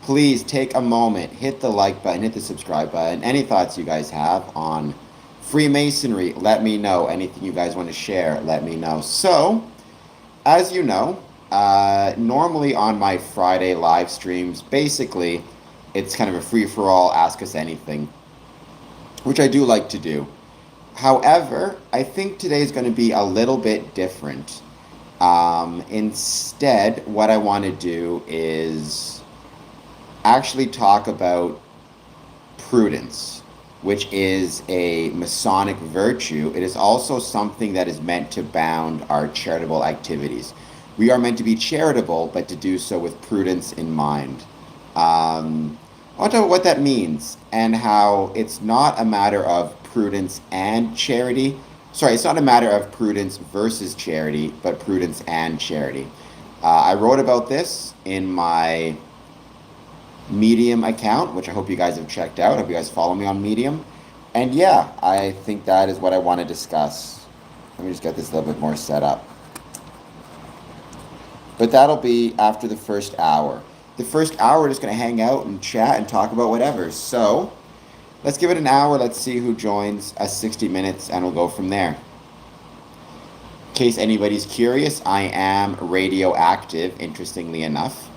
please take a moment, hit the like button, hit the subscribe button. Any thoughts you guys have on Freemasonry, let me know. Anything you guys want to share, let me know. So, as you know, normally on my Friday live streams, basically, it's kind of a free-for-all, ask us anything, which I do like to do. However, I think today is going to be a little bit different. Instead, what I want to do is actually talk about prudence, which is a Masonic virtue. It is also something that is meant to bound our charitable activities. We are meant to be charitable, but to do so with prudence in mind. I want to talk about what that means and how it's not a matter of prudence and charity. Sorry, it's not a matter of prudence versus charity, but prudence and charity. I wrote about this in my Medium account, which I hope you guys have checked out. I hope you guys follow me on Medium. And yeah, I think that is what I want to discuss. Let me just get this a little bit more set up. But that'll be after the first hour. The first hour, we're just going to hang out and chat and talk about whatever. So let's give it an hour. Let's see who joins us 60 minutes, and we'll go from there. In case anybody's curious, I am radioactive, interestingly enough.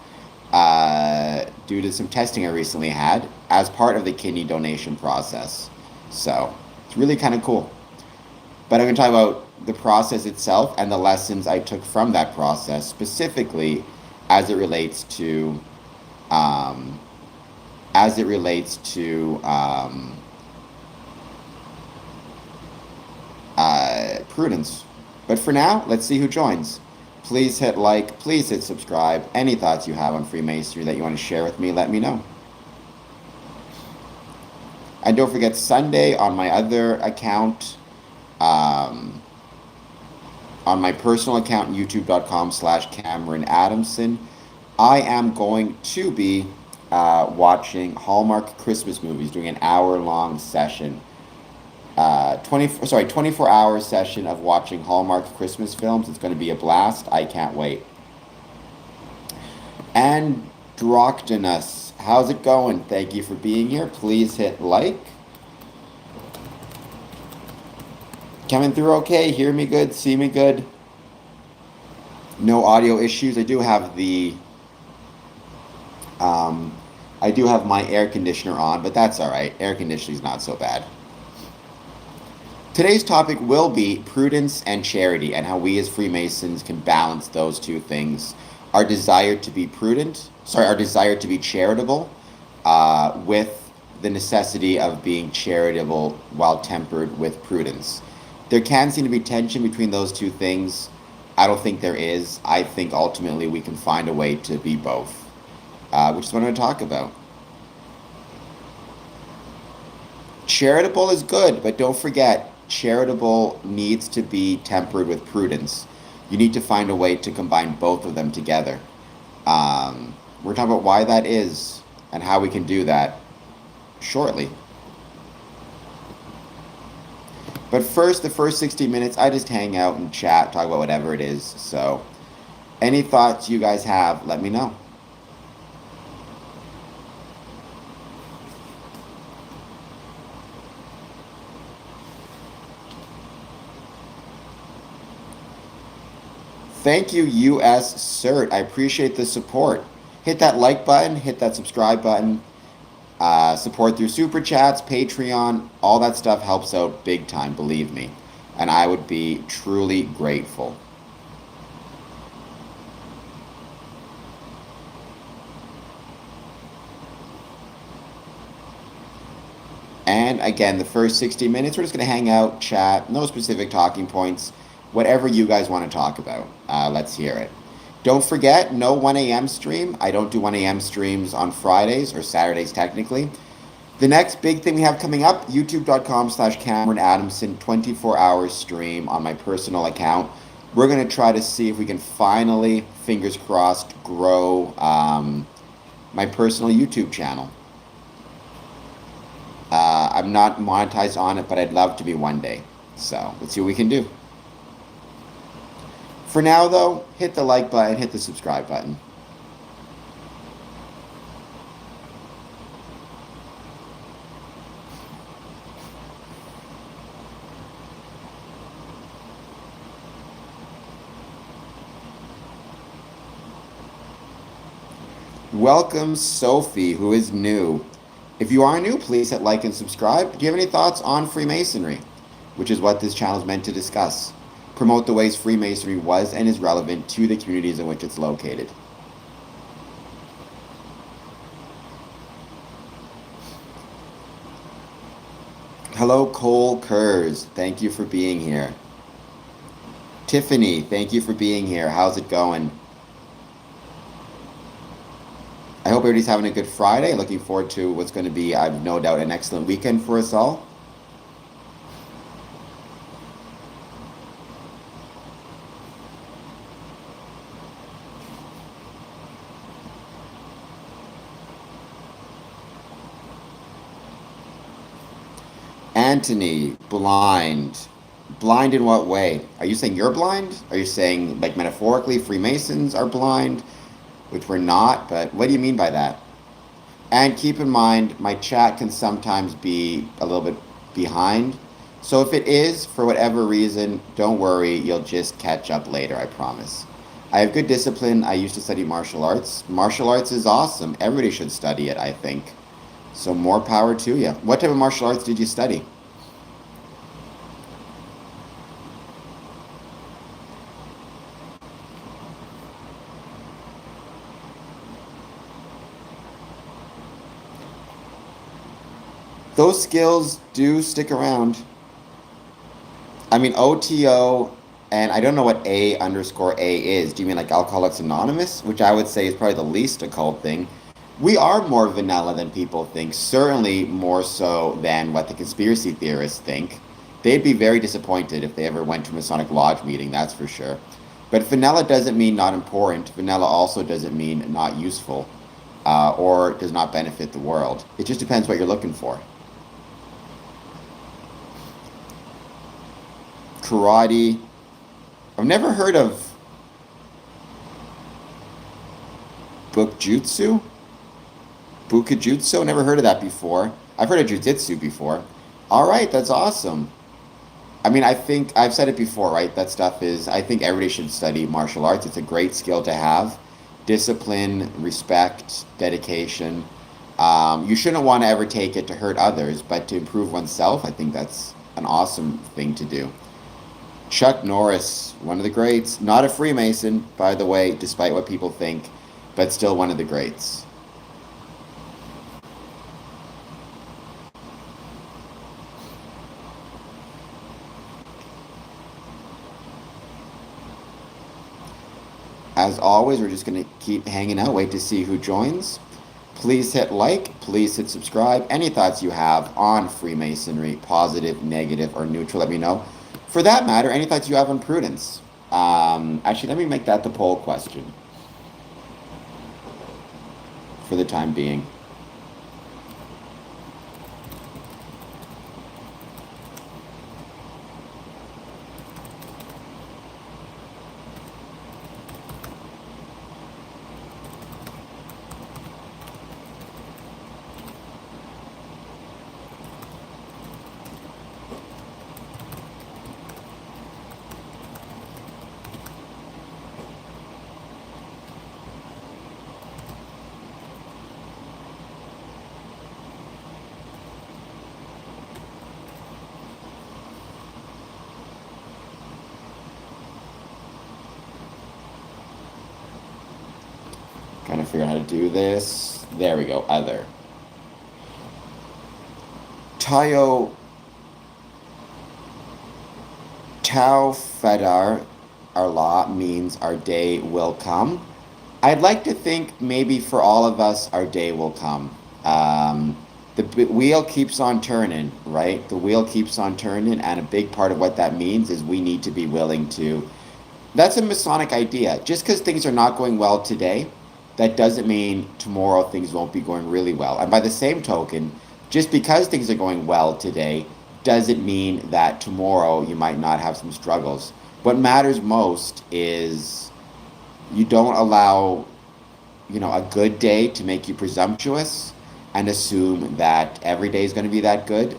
Due to some testing I recently had as part of the kidney donation process. So it's really kind of cool. But I'm going to talk about the process itself and the lessons I took from that process, specifically as it relates to prudence. But for now, let's see who joins. Please hit like, please hit subscribe. Any thoughts you have on Freemasonry that you want to share with me, let me know. And don't forget, Sunday on my other account, on my personal account, youtube.com/Cameron Adamson, I am going to be watching Hallmark Christmas movies, doing an hour-long session. 24-hour session of watching Hallmark Christmas films. It's going to be a blast. I can't wait. And Droctonus, how's it going? Thank you for being here. Please hit like. Coming through okay? Hear me good? See me good? No audio issues. I do have my air conditioner on, but that's all right. Air conditioning is not so bad. Today's topic will be prudence and charity, and how we as Freemasons can balance those two things. Our desire to be charitable, with the necessity of being charitable while tempered with prudence. There can seem to be tension between those two things. I don't think there is. I think ultimately we can find a way to be both, which is what I'm going to talk about. Charitable is good, but don't forget, charitable needs to be tempered with prudence. You need to find a way to combine both of them together. We're talking about why that is and how we can do that shortly. But first, the first 60 minutes, I just hang out and chat, talk about whatever it is. So any thoughts you guys have, let me know. Thank you, US Cert. I appreciate the support. Hit that like button, hit that subscribe button. Support through Super Chats, Patreon, all that stuff helps out big time, believe me. And I would be truly grateful. And again, the first 60 minutes, we're just going to hang out, chat, no specific talking points. Whatever you guys want to talk about, let's hear it. Don't forget, no 1 a.m. stream. I don't do 1 a.m. streams on Fridays or Saturdays technically. The next big thing we have coming up, youtube.com/Cameron Adamson, 24-hour stream on my personal account. We're going to try to see if we can finally, fingers crossed, grow my personal YouTube channel. I'm not monetized on it, but I'd love to be one day. So let's see what we can do. For now, though, hit the like button, hit the subscribe button. Welcome, Sophie, who is new. If you are new, please hit like and subscribe. Do you have any thoughts on Freemasonry, which is what this channel is meant to discuss? Promote the ways Freemasonry was and is relevant to the communities in which it's located. Hello, Cole Kurz. Thank you for being here. Tiffany, thank you for being here. How's it going? I hope everybody's having a good Friday. Looking forward to what's going to be, I've no doubt, an excellent weekend for us all. Anthony, blind. Blind in what way? Are you saying you're blind? Are you saying, like, metaphorically, Freemasons are blind? Which we're not, but what do you mean by that? And keep in mind, my chat can sometimes be a little bit behind. So if it is, for whatever reason, don't worry, you'll just catch up later, I promise. I have good discipline. I used to study martial arts. Martial arts is awesome. Everybody should study it, I think. So more power to you. What type of martial arts did you study? Those skills do stick around. I mean, OTO, and I don't know what A_A is. Do you mean like Alcoholics Anonymous? Which I would say is probably the least occult thing. We are more vanilla than people think, certainly more so than what the conspiracy theorists think. They'd be very disappointed if they ever went to a Masonic Lodge meeting, that's for sure. But vanilla doesn't mean not important. Vanilla also doesn't mean not useful or does not benefit the world. It just depends what you're looking for. Karate. I've never heard of Bukjutsu. Bukajutsu? Never heard of that before. I've heard of jujitsu before. All right, that's awesome. I mean, I think I've said it before, right? That stuff is, I think everybody should study martial arts. It's a great skill to have. Discipline, respect, dedication. You shouldn't want to ever take it to hurt others, but to improve oneself, I think that's an awesome thing to do. Chuck Norris, one of the greats. Not a Freemason, by the way, despite what people think, but still one of the greats. As always, we're just going to keep hanging out, wait to see who joins. Please hit like, please hit subscribe. Any thoughts you have on Freemasonry, positive, negative, or neutral, let me know. For that matter, any thoughts you have on Prudence? Actually, let me make that the poll question for the time being. Trying to figure out how to do this. There we go, other. Tao Fedar, our law means our day will come. I'd like to think maybe for all of us, our day will come. The wheel keeps on turning, right? The wheel keeps on turning, and a big part of what that means is we need to be willing to. That's a Masonic idea. Just because things are not going well today, that doesn't mean tomorrow things won't be going really well. And by the same token, just because things are going well today doesn't mean that tomorrow you might not have some struggles. What matters most is you don't allow, a good day to make you presumptuous and assume that every day is going to be that good.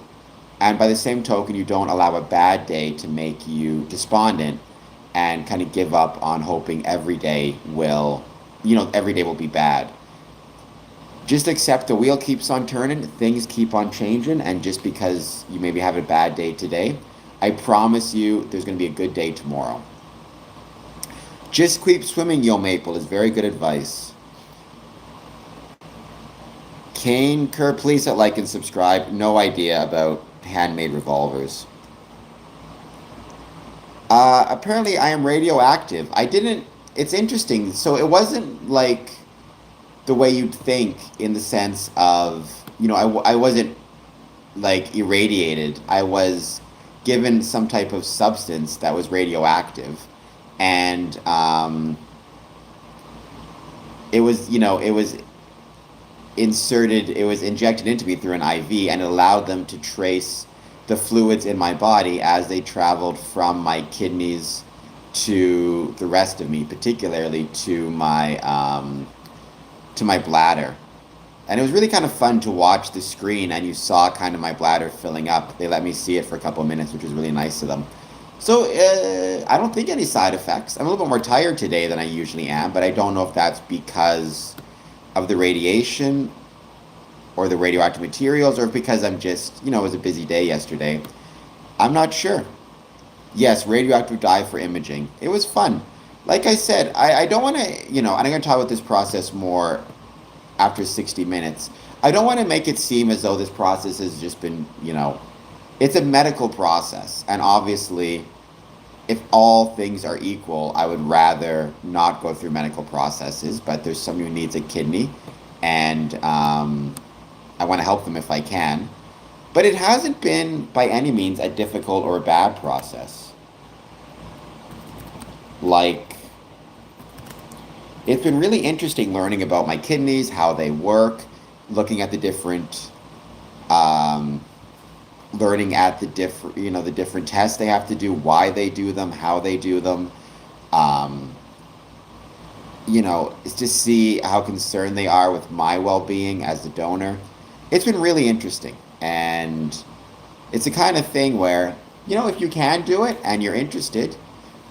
And by the same token, you don't allow a bad day to make you despondent and kind of give up on hoping every day will be bad. Just accept the wheel keeps on turning, things keep on changing, and just because you maybe have a bad day today, I promise you there's going to be a good day tomorrow. Just keep swimming, Yo Maple, is very good advice. Kane Kerr, please hit like and subscribe. No idea about handmade revolvers. Apparently, I am radioactive. I didn't. It's interesting. So it wasn't like the way you'd think, in the sense of, I wasn't like irradiated. I was given some type of substance that was radioactive, and it was it was injected into me through an IV, and it allowed them to trace the fluids in my body as they traveled from my kidneys to the rest of me, particularly to my bladder. And it was really kind of fun to watch the screen, and you saw kind of my bladder filling up. They let me see it for a couple of minutes, which was really nice of them. So I don't think any side effects. I'm a little bit more tired today than I usually am, but I don't know if that's because of the radiation or the radioactive materials, or because I'm just, it was a busy day yesterday. I'm not sure. Yes, radioactive dye for imaging. It was fun. Like I said, I don't want to, and I'm going to talk about this process more after 60 minutes. I don't want to make it seem as though this process has just been, it's a medical process. And obviously, if all things are equal, I would rather not go through medical processes, but there's someone who needs a kidney, and I want to help them if I can. But it hasn't been, by any means, a difficult or a bad process. Like, it's been really interesting learning about my kidneys, how they work, looking at the different, learning at the different tests they have to do, why they do them, how they do them. It's to see how concerned they are with my well-being as the donor. It's been really interesting, and it's the kind of thing where, if you can do it and you're interested,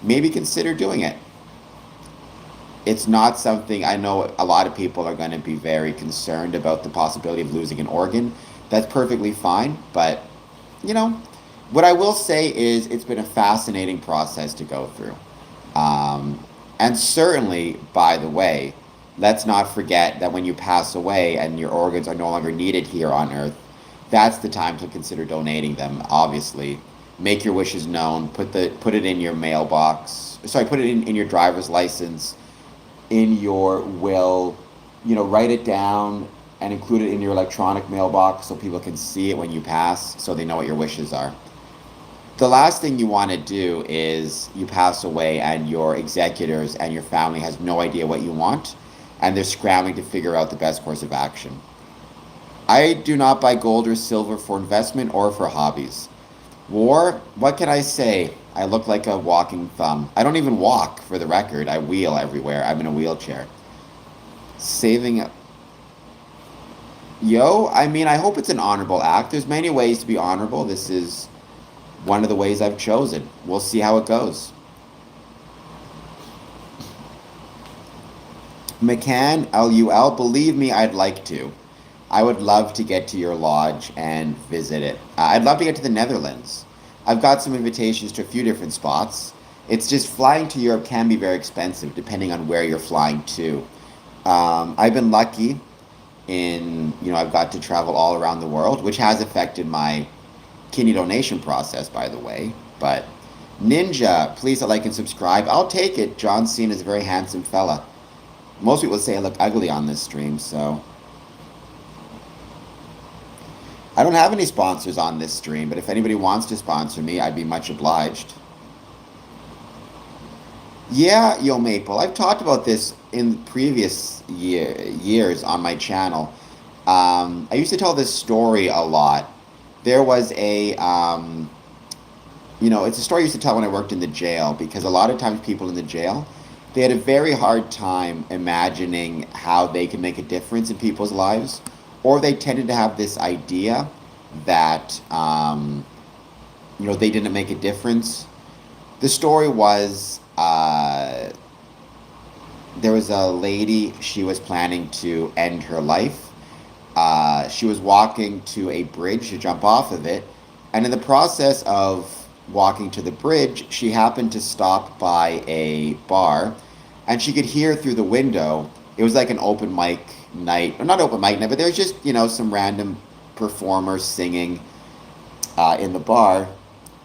maybe consider doing it. It's not something, I know a lot of people are going to be very concerned about the possibility of losing an organ. That's perfectly fine, but, what I will say is it's been a fascinating process to go through. And certainly, by the way, let's not forget that when you pass away and your organs are no longer needed here on Earth, that's the time to consider donating them, obviously. Make your wishes known, put it in your mailbox, put it in your driver's license, in your will, write it down and include it in your electronic mailbox so people can see it when you pass, so they know what your wishes are. The last thing you want to do is you pass away and your executors and your family has no idea what you want, and they're scrambling to figure out the best course of action. I do not buy gold or silver for investment or for hobbies. War, what can I say? I look like a walking thumb. I don't even walk, for the record. I wheel everywhere. I'm in a wheelchair. Saving... I hope it's an honorable act. There's many ways to be honorable. This is one of the ways I've chosen. We'll see how it goes. McCann, LUL, believe me, I'd like to. I would love to get to your lodge and visit it. I'd love to get to the Netherlands. I've got some invitations to a few different spots. It's just flying to Europe can be very expensive depending on where you're flying to. I've been lucky in, I've got to travel all around the world, which has affected my kidney donation process, by the way. But Ninja, please like and subscribe. I'll take it. John Cena is a very handsome fella. Most people say I look ugly on this stream, so... I don't have any sponsors on this stream, but if anybody wants to sponsor me, I'd be much obliged. Yeah, Yo Maple, I've talked about this in previous years on my channel. I used to tell this story a lot. There was it's a story I used to tell when I worked in the jail, because a lot of times people in the jail, they had a very hard time imagining how they could make a difference in people's lives. Or they tended to have this idea that, they didn't make a difference. The story was, there was a lady, she was planning to end her life. She was walking to a bridge to jump off of it, and in the process of walking to the bridge, she happened to stop by a bar, and she could hear through the window. It was like an open mic night, or not open mic night, but there was just some random performers singing in the bar,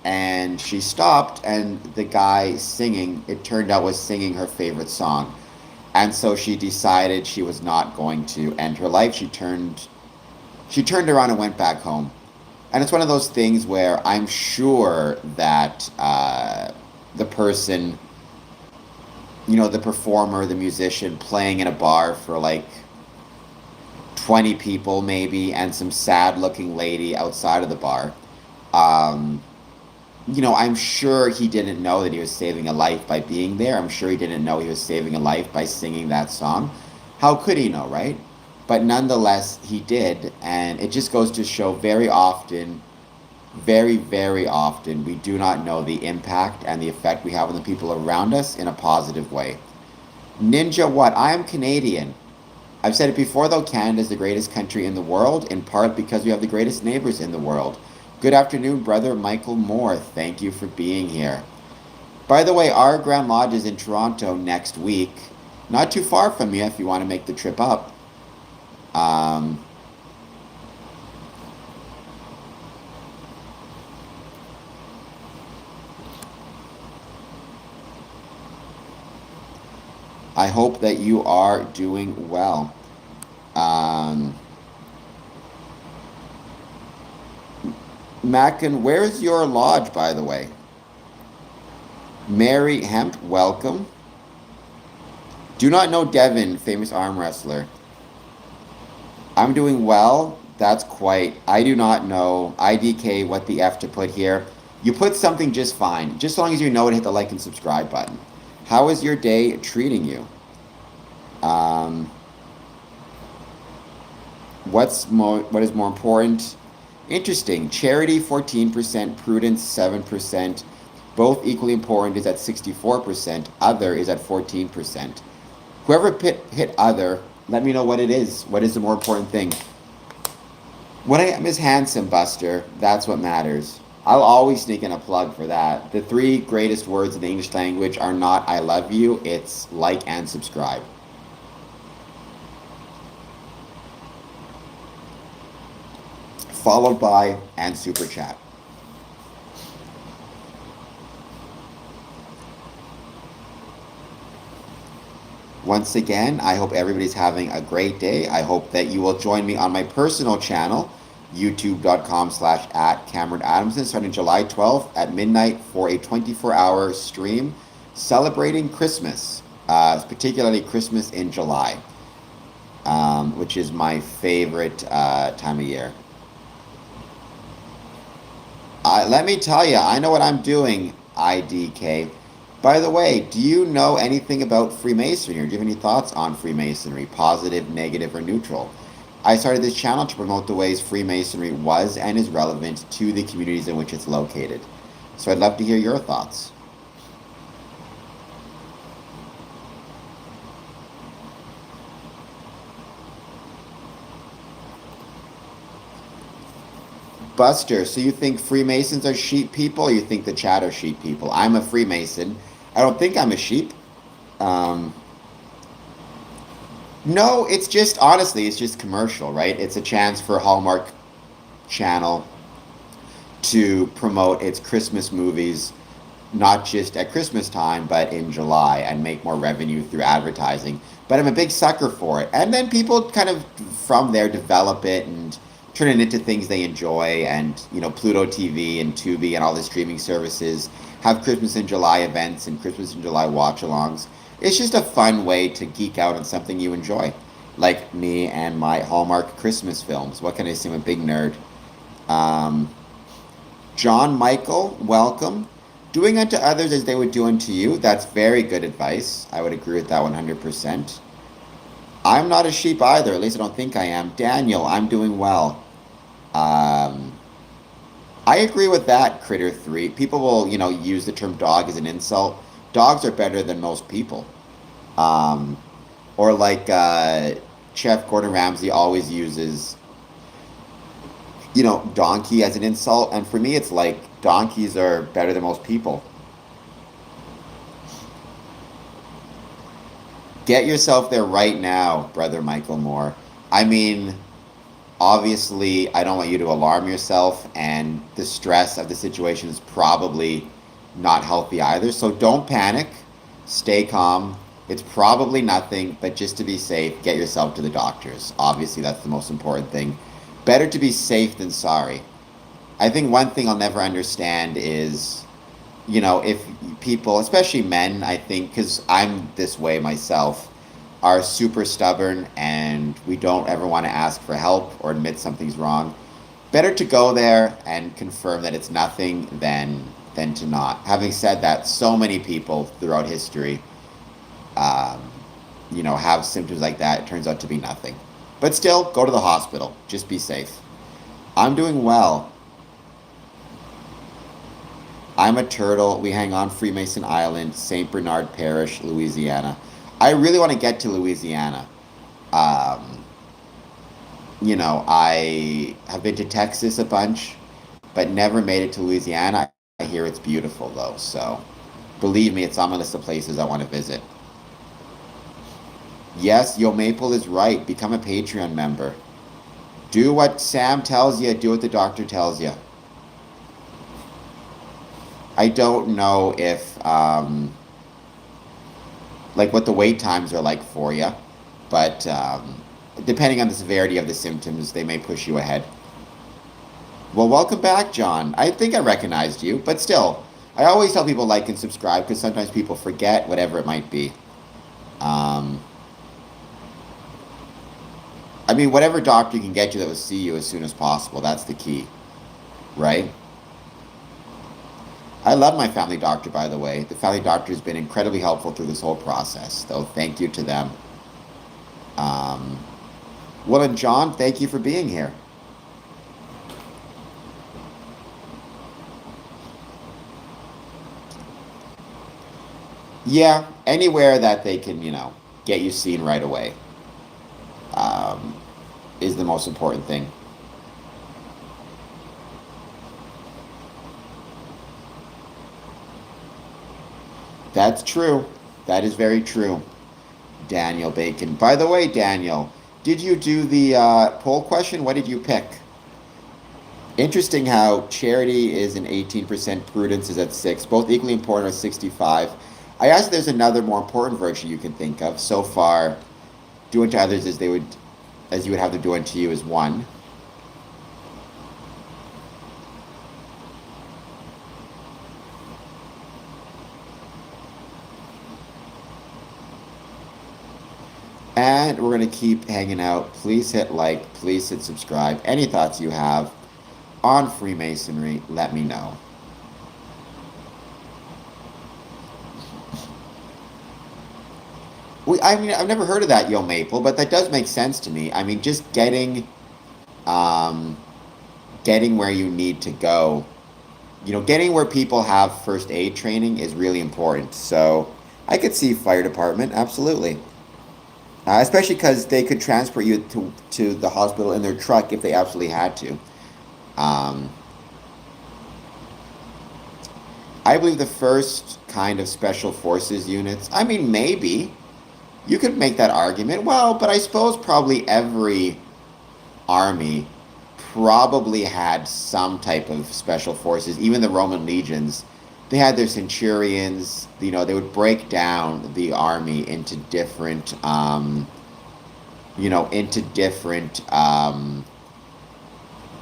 and she stopped, and the guy singing, it turned out, was singing her favorite song. And so she decided she was not going to end her life. She turned around and went back home. And it's one of those things where I'm sure that the person, the performer, the musician, playing in a bar for like 20 people maybe, and some sad looking lady outside of the bar. Um, I'm sure he didn't know that he was saving a life by being there. I'm sure he didn't know he was saving a life by singing that song. How could he know, right? But nonetheless, he did. And it just goes to show very often, very, very often, we do not know the impact and the effect we have on the people around us in a positive way. Ninja, what? I am Canadian. I've said it before, though, Canada is the greatest country in the world, in part because we have the greatest neighbors in the world. Good afternoon, brother Michael Moore. Thank you for being here. By the way, our Grand Lodge is in Toronto next week. Not too far from you if you want to make the trip up. Um, I hope that you are doing well. Um, Mackin, where's your lodge, by the way? Mary Hemp, welcome. Do not know Devin, famous arm wrestler. I'm doing well. That's quite. I do not know IDK what the F to put here. You put something just fine. Just as long as you know to hit the like and subscribe button. How is your day treating you? Um, what is more important? Interesting. Charity 14%, prudence 7%. Both equally important is at 64%. Other is at 14%. Whoever hit other, let me know what it is. What is the more important thing? When I am is handsome, Buster. That's what matters. I'll always sneak in a plug for that. The three greatest words in the English language are not I love you, it's like and subscribe. Followed by and super chat. Once again, I hope everybody's having a great day. I hope that you will join me on my personal channel, youtube.com/at Cameron Adamson, starting July 12th at midnight for a 24-hour stream celebrating Christmas, particularly Christmas in July, which is my favorite time of year. Let me tell you, I know what I'm doing, IDK. By the way, do you know anything about Freemasonry, or do you have any thoughts on Freemasonry, positive, negative, or neutral? I started this channel to promote the ways Freemasonry was and is relevant to the communities in which it's located. So I'd love to hear your thoughts. Buster, so you think Freemasons are sheep people, or you think the chat are sheep people? I'm a Freemason. I don't think I'm a sheep. Um, no, it's just, honestly, it's just commercial, right? It's a chance for Hallmark Channel to promote its Christmas movies, not just at Christmas time, but in July, and make more revenue through advertising. But I'm a big sucker for it. And then people kind of from there develop it and turn it into things they enjoy. And, Pluto TV and Tubi and all the streaming services have Christmas in July events and Christmas in July watch-alongs. It's just a fun way to geek out on something you enjoy. Like me and my Hallmark Christmas films. What can I say? I'm a big nerd. Um, John Michael, welcome. Doing unto others as they would do unto you. That's very good advice. I would agree with that 100%. I'm not a sheep either. At least I don't think I am. Daniel, I'm doing well. Um, I agree with that, Critter 3. People will, use the term dog as an insult. Dogs are better than most people. Um, or like Chef Gordon Ramsay always uses, donkey as an insult. And for me, it's like donkeys are better than most people. Get yourself there right now, Brother Michael Moore. I mean, obviously, I don't want you to alarm yourself, and the stress of the situation is probably not healthy either. So don't panic. Stay calm. It's probably nothing, but just to be safe, get yourself to the doctors. Obviously, that's the most important thing. Better to be safe than sorry. I think one thing I'll never understand is, if people, especially men, I think, because I'm this way myself, are super stubborn and we don't ever want to ask for help or admit something's wrong. Better to go there and confirm that it's nothing than to not. Having said that, so many people throughout history, have symptoms like that. It turns out to be nothing. But still, go to the hospital. Just be safe. I'm doing well. I'm a turtle. We hang on Freemason Island, St. Bernard Parish, Louisiana. I really want to get to Louisiana. Um, I have been to Texas a bunch, but never made it to Louisiana. I hear it's beautiful though, so believe me, it's on my list of places I want to visit. Yes, Yo Maple is right. Become a Patreon member. Do what Sam tells you, do what the doctor tells you. I don't know if, like, what the wait times are like for you, but depending on the severity of the symptoms, they may push you ahead. Well, welcome back, John. I think I recognized you, but still, I always tell people like and subscribe because sometimes people forget whatever it might be. Um, I mean, whatever doctor you can get you that will see you as soon as possible, that's the key, right? I love my family doctor, by the way. The family doctor has been incredibly helpful through this whole process, so thank you to them. Um, well, and John, thank you for being here. Yeah, anywhere that they can, get you seen right away, um, is the most important thing. That's true. That is very true. Daniel Bacon. By the way, Daniel, did you do the poll question? What did you pick? Interesting how charity is an 18%, prudence is at 6. Both equally important are 65. I asked if there's another more important virtue you can think of. So far, do unto others as you would have them do unto you is 1. And we're going to keep hanging out. Please hit like, please hit subscribe. Any thoughts you have on Freemasonry, let me know. I mean, I've never heard of that, Yo Maple, but that does make sense to me. I mean, just um, getting where you need to go, getting where people have first aid training is really important. So I could see fire department, absolutely. Especially because they could transport you to the hospital in their truck if they absolutely had to. Um, I believe the first kind of special forces units, I mean, maybe you could make that argument. Well, but I suppose probably every army probably had some type of special forces. Even the Roman legions, they had their centurions. They would break down the army into different,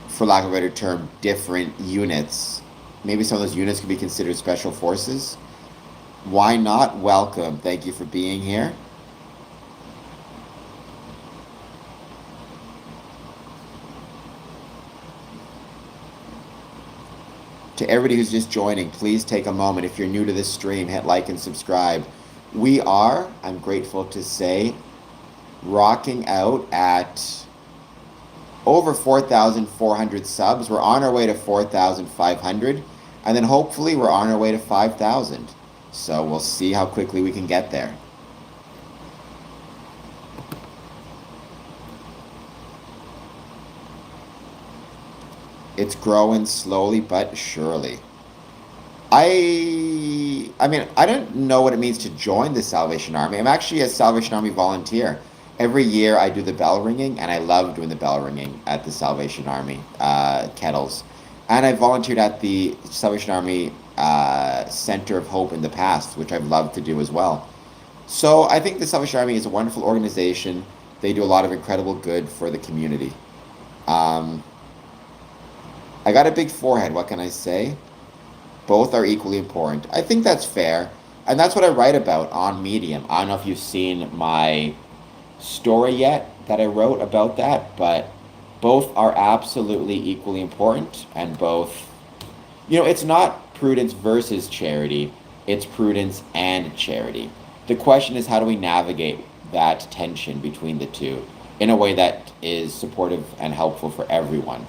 for lack of a better term, different units. Maybe some of those units could be considered special forces. Why not? Welcome. Thank you for being here. To everybody who's just joining, please take a moment. If you're new to this stream, hit like and subscribe. We are, I'm grateful to say, rocking out at over 4,400 subs. We're on our way to 4,500. And then hopefully we're on our way to 5,000. So we'll see how quickly we can get there. It's growing slowly but surely. I mean, I don't know what it means to join the Salvation Army. I'm actually a Salvation Army volunteer. Every year I do the bell ringing, and I love doing the bell ringing at the Salvation Army kettles. And I volunteered at the Salvation Army Center of Hope in the past, which I've loved to do as well. So I think the Salvation Army is a wonderful organization. They do a lot of incredible good for the community. Um, I got a big forehead. What can I say? Both are equally important. I think that's fair. And that's what I write about on Medium. I don't know if you've seen my story yet that I wrote about that, but both are absolutely equally important. And both, it's not prudence versus charity, it's prudence and charity. The question is, how do we navigate that tension between the two in a way that is supportive and helpful for everyone?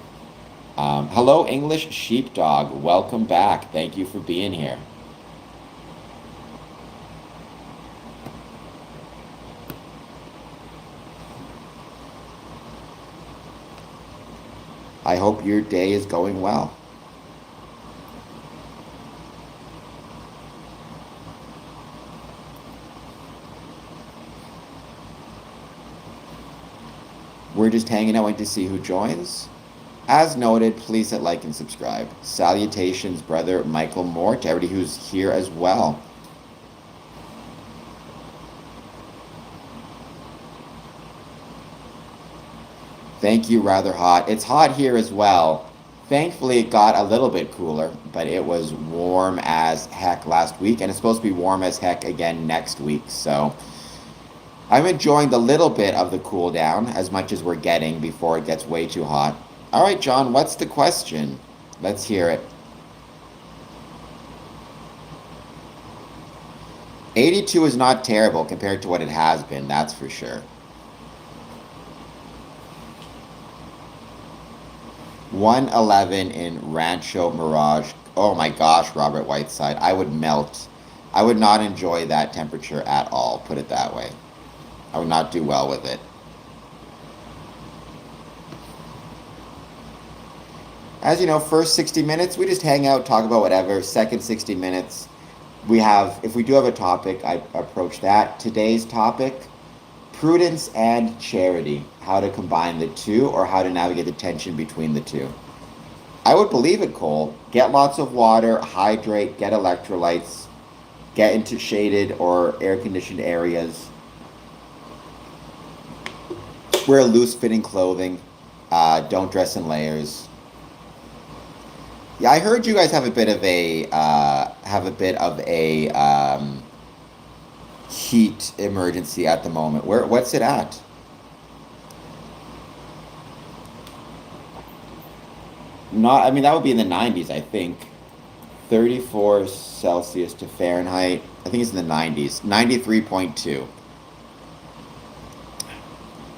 Hello, English Sheepdog. Welcome back. Thank you for being here. I hope your day is going well. We're just hanging out waiting to see who joins. As noted, please hit like and subscribe. Salutations, brother Michael Moore, to everybody who's here as well. Thank you, rather hot. It's hot here as well. Thankfully, it got a little bit cooler, but it was warm as heck last week, and it's supposed to be warm as heck again next week. So I'm enjoying the little bit of the cool down as much as we're getting before it gets way too hot. All right, John, what's the question? Let's hear it. 82 is not terrible compared to what it has been, that's for sure. 111 in Rancho Mirage. Oh my gosh, Robert Whiteside. I would melt. I would not enjoy that temperature at all, put it that way. I would not do well with it. As you know, first 60 minutes, we just hang out, talk about whatever. Second 60 minutes, if we do have a topic, I approach that. Today's topic, prudence and charity, how to combine the two or how to navigate the tension between the two. I would believe it, Cole. Get lots of water, hydrate, get electrolytes, get into shaded or air-conditioned areas. Wear loose-fitting clothing. Don't dress in layers. Yeah, I heard you guys have a bit of a heat emergency at the moment. What's it at? I mean, that would be in the 90s, I think. 34 Celsius to Fahrenheit. I think it's in the 90s. 93.2.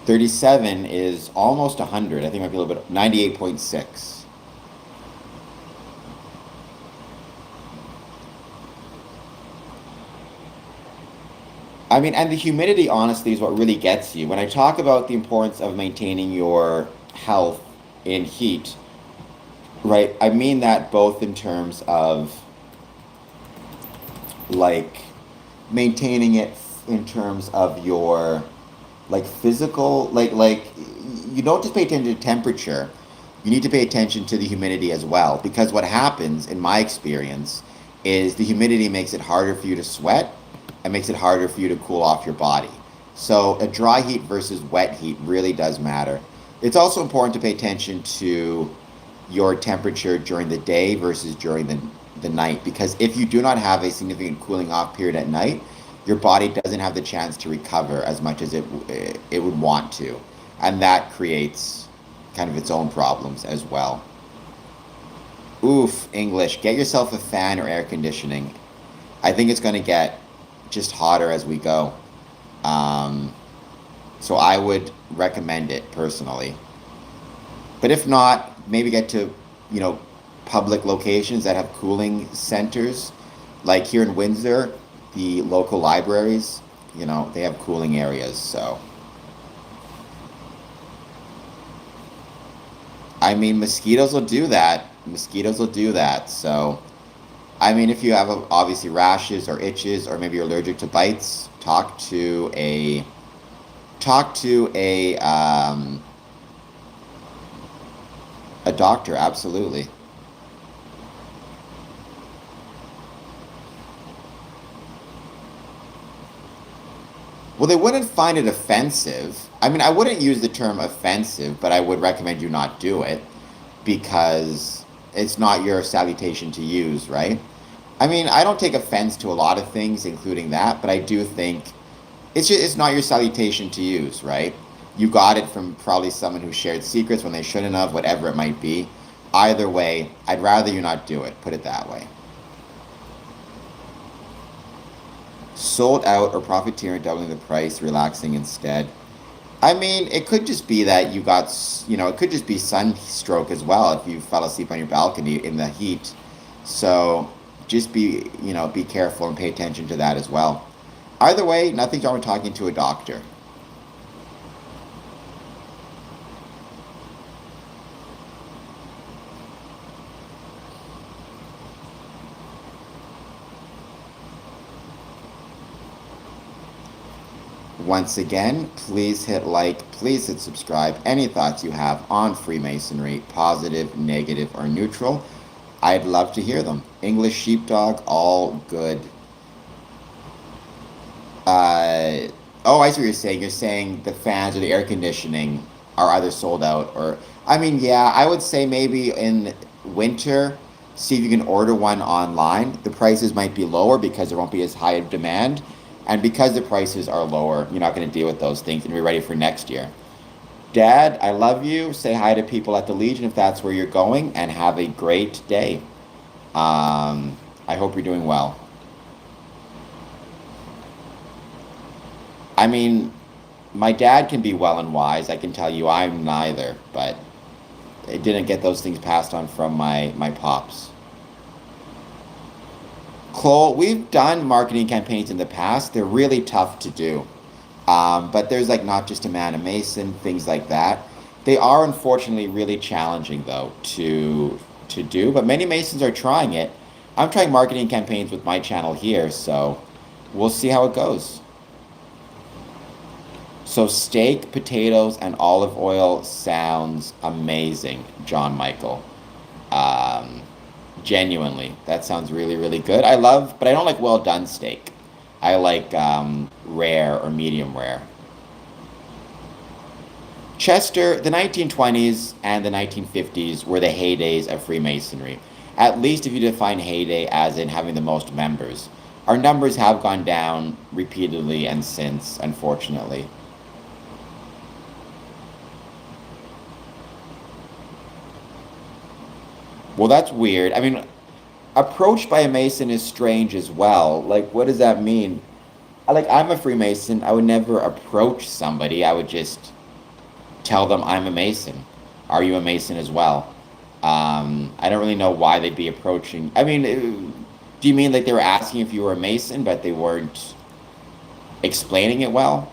37 is almost 100. I think it might be a little bit. 98.6. I mean, and the humidity, honestly, is what really gets you. When I talk about the importance of maintaining your health in heat, right, I mean that both in terms of, like, maintaining it in terms of your, like, physical, you don't just pay attention to temperature, you need to pay attention to the humidity as well. Because what happens, in my experience, is the humidity makes it harder for you to sweat, and makes it harder for you to cool off your body. So a dry heat versus wet heat really does matter. It's also important to pay attention to your temperature during the day versus during the night, because if you do not have a significant cooling off period at night, your body doesn't have the chance to recover as much as it would want to. And that creates kind of its own problems as well. Oof, English, get yourself a fan or air conditioning. I think it's going to get just hotter as we go. So I would recommend it personally. But if not, maybe get to, public locations that have cooling centers. Like here in Windsor, the local libraries, they have cooling areas. So I mean, mosquitoes will do that. Mosquitoes will do that. So, I mean, if you have obviously rashes or itches, or maybe you're allergic to bites, talk to a doctor. Absolutely. Well, they wouldn't find it offensive. I mean, I wouldn't use the term offensive, but I would recommend you not do it because it's not your salutation to use, right? I mean, I don't take offense to a lot of things, including that, but I do think it's not your salutation to use, right? You got it from probably someone who shared secrets when they shouldn't have, whatever it might be. Either way, I'd rather you not do it. Put it that way. Sold out or profiteering, doubling the price, relaxing instead. I mean, it could just be that you got, it could just be sunstroke as well if you fell asleep on your balcony in the heat. So just be careful and pay attention to that as well. Either way, nothing's wrong with talking to a doctor. Once again, please hit like, please hit subscribe. Any thoughts you have on Freemasonry, positive, negative, or neutral, I'd love to hear them. English sheepdog, all good. Oh, I see what you're saying. You're saying the fans or the air conditioning are either sold out or, I mean, yeah, I would say maybe in winter, see if you can order one online. The prices might be lower because there won't be as high of demand. And because the prices are lower, you're not going to deal with those things and be ready for next year. Dad, I love you. Say hi to people at the Legion if that's where you're going, and have a great day. I hope you're doing well. I mean, my dad can be well and wise. I can tell you I'm neither, but I didn't get those things passed on from my pops. Cole, we've done marketing campaigns in the past. They're really tough to do. But there's like not just a man, a mason, things like that. They are unfortunately really challenging though to do. But many masons are trying it. I'm trying marketing campaigns with my channel here, so we'll see how it goes. So steak, potatoes, and olive oil sounds amazing, John Michael. Um, Genuinely, that sounds really, really good. But I don't like well done steak. I like rare or medium rare. Chester, the 1920s and the 1950s were the heydays of Freemasonry. At least if you define heyday as in having the most members. Our numbers have gone down repeatedly and since, unfortunately. Well, that's weird. I mean, approached by a Mason is strange as well. Like, what does that mean? I'm a Freemason. I would never approach somebody. I would just tell them I'm a Mason. Are you a Mason as well? I don't really know why they'd be approaching. I mean, do you mean like they were asking if you were a Mason, but they weren't explaining it well?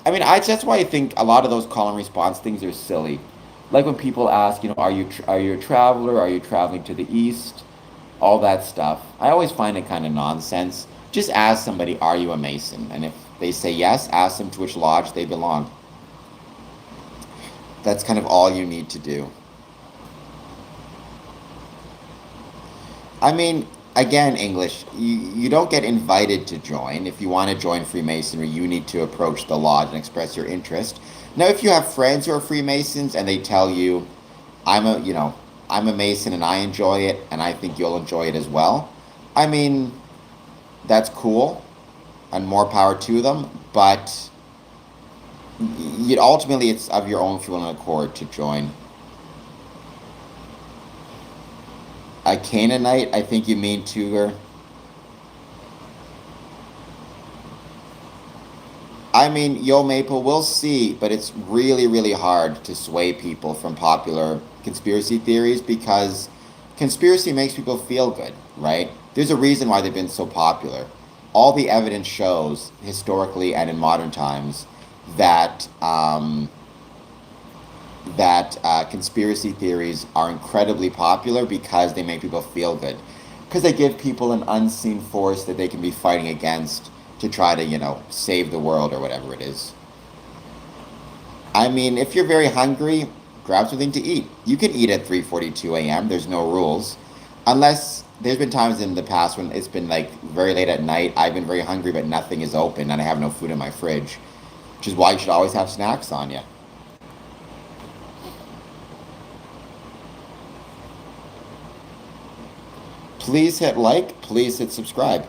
I mean, that's why I think a lot of those call and response things are silly. Like when people ask, are you a traveler? Are you traveling to the east? All that stuff. I always find it kind of nonsense. Just ask somebody, are you a Mason? And if they say yes, ask them to which lodge they belong. That's kind of all you need to do. I mean, again, English, you don't get invited to join. If you want to join Freemasonry, you need to approach the lodge and express your interest. Now, if you have friends who are Freemasons and they tell you, I'm a Mason and I enjoy it and I think you'll enjoy it as well, I mean, that's cool and more power to them, but ultimately it's of your own free will and accord to join. A Canaanite, I think you mean Tuger. I mean, Yo Maple, we'll see, but it's really, really hard to sway people from popular conspiracy theories because conspiracy makes people feel good, right? There's a reason why they've been so popular. All the evidence shows, historically and in modern times, that that conspiracy theories are incredibly popular because they make people feel good. Because they give people an unseen force that they can be fighting against to try to, save the world or whatever it is. I mean, if you're very hungry, grab something to eat. You can eat at 3:42 a.m. There's no rules. Unless there's been times in the past when it's been like very late at night, I've been very hungry but nothing is open and I have no food in my fridge, which is why you should always have snacks on you. Please hit like, please hit subscribe.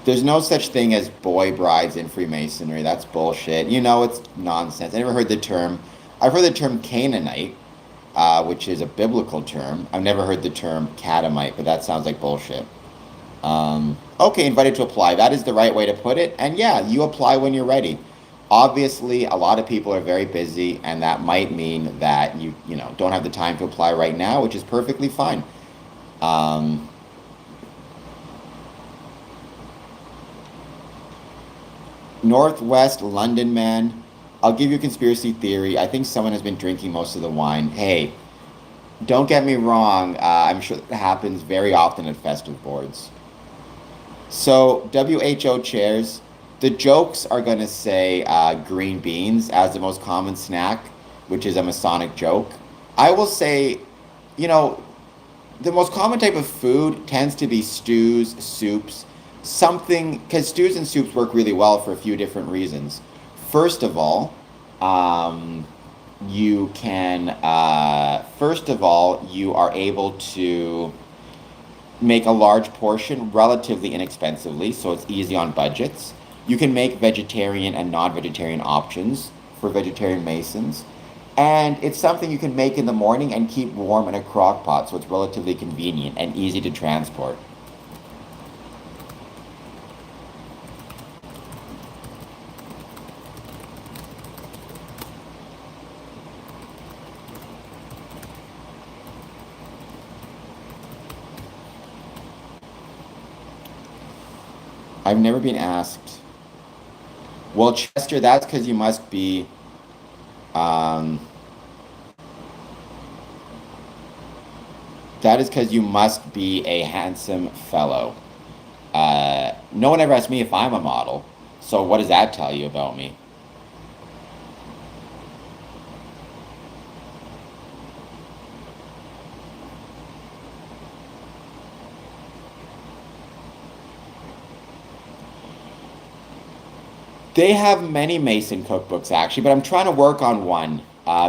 There's no such thing as boy brides in Freemasonry. That's bullshit. It's nonsense. I never heard the term. I've heard the term Canaanite, which is a biblical term. I've never heard the term catamite, but that sounds like bullshit. Okay, invited to apply. That is the right way to put it. And yeah, you apply when you're ready. Obviously, a lot of people are very busy, and that might mean that you don't have the time to apply right now, which is perfectly fine. Um, Northwest London man. I'll give you a conspiracy theory. I think someone has been drinking most of the wine. Hey, don't get me wrong. I'm sure that happens very often at festive boards. So, WHO chairs, the jokes are going to say green beans as the most common snack, which is a Masonic joke. I will say, you know, the most common type of food tends to be stews, soups, something, because stews and soups work really well for a few different reasons. First of all, um, you are able to make a large portion relatively inexpensively, so it's easy on budgets. You can make vegetarian and non-vegetarian options for vegetarian Masons. And it's something you can make in the morning and keep warm in a crock pot, so it's relatively convenient and easy to transport. I've never been asked. Well, Chester, that's because you must be. Um, that is because you must be a handsome fellow. No one ever asked me if I'm a model. So what does that tell you about me? They have many Mason cookbooks actually, but I'm trying to work on one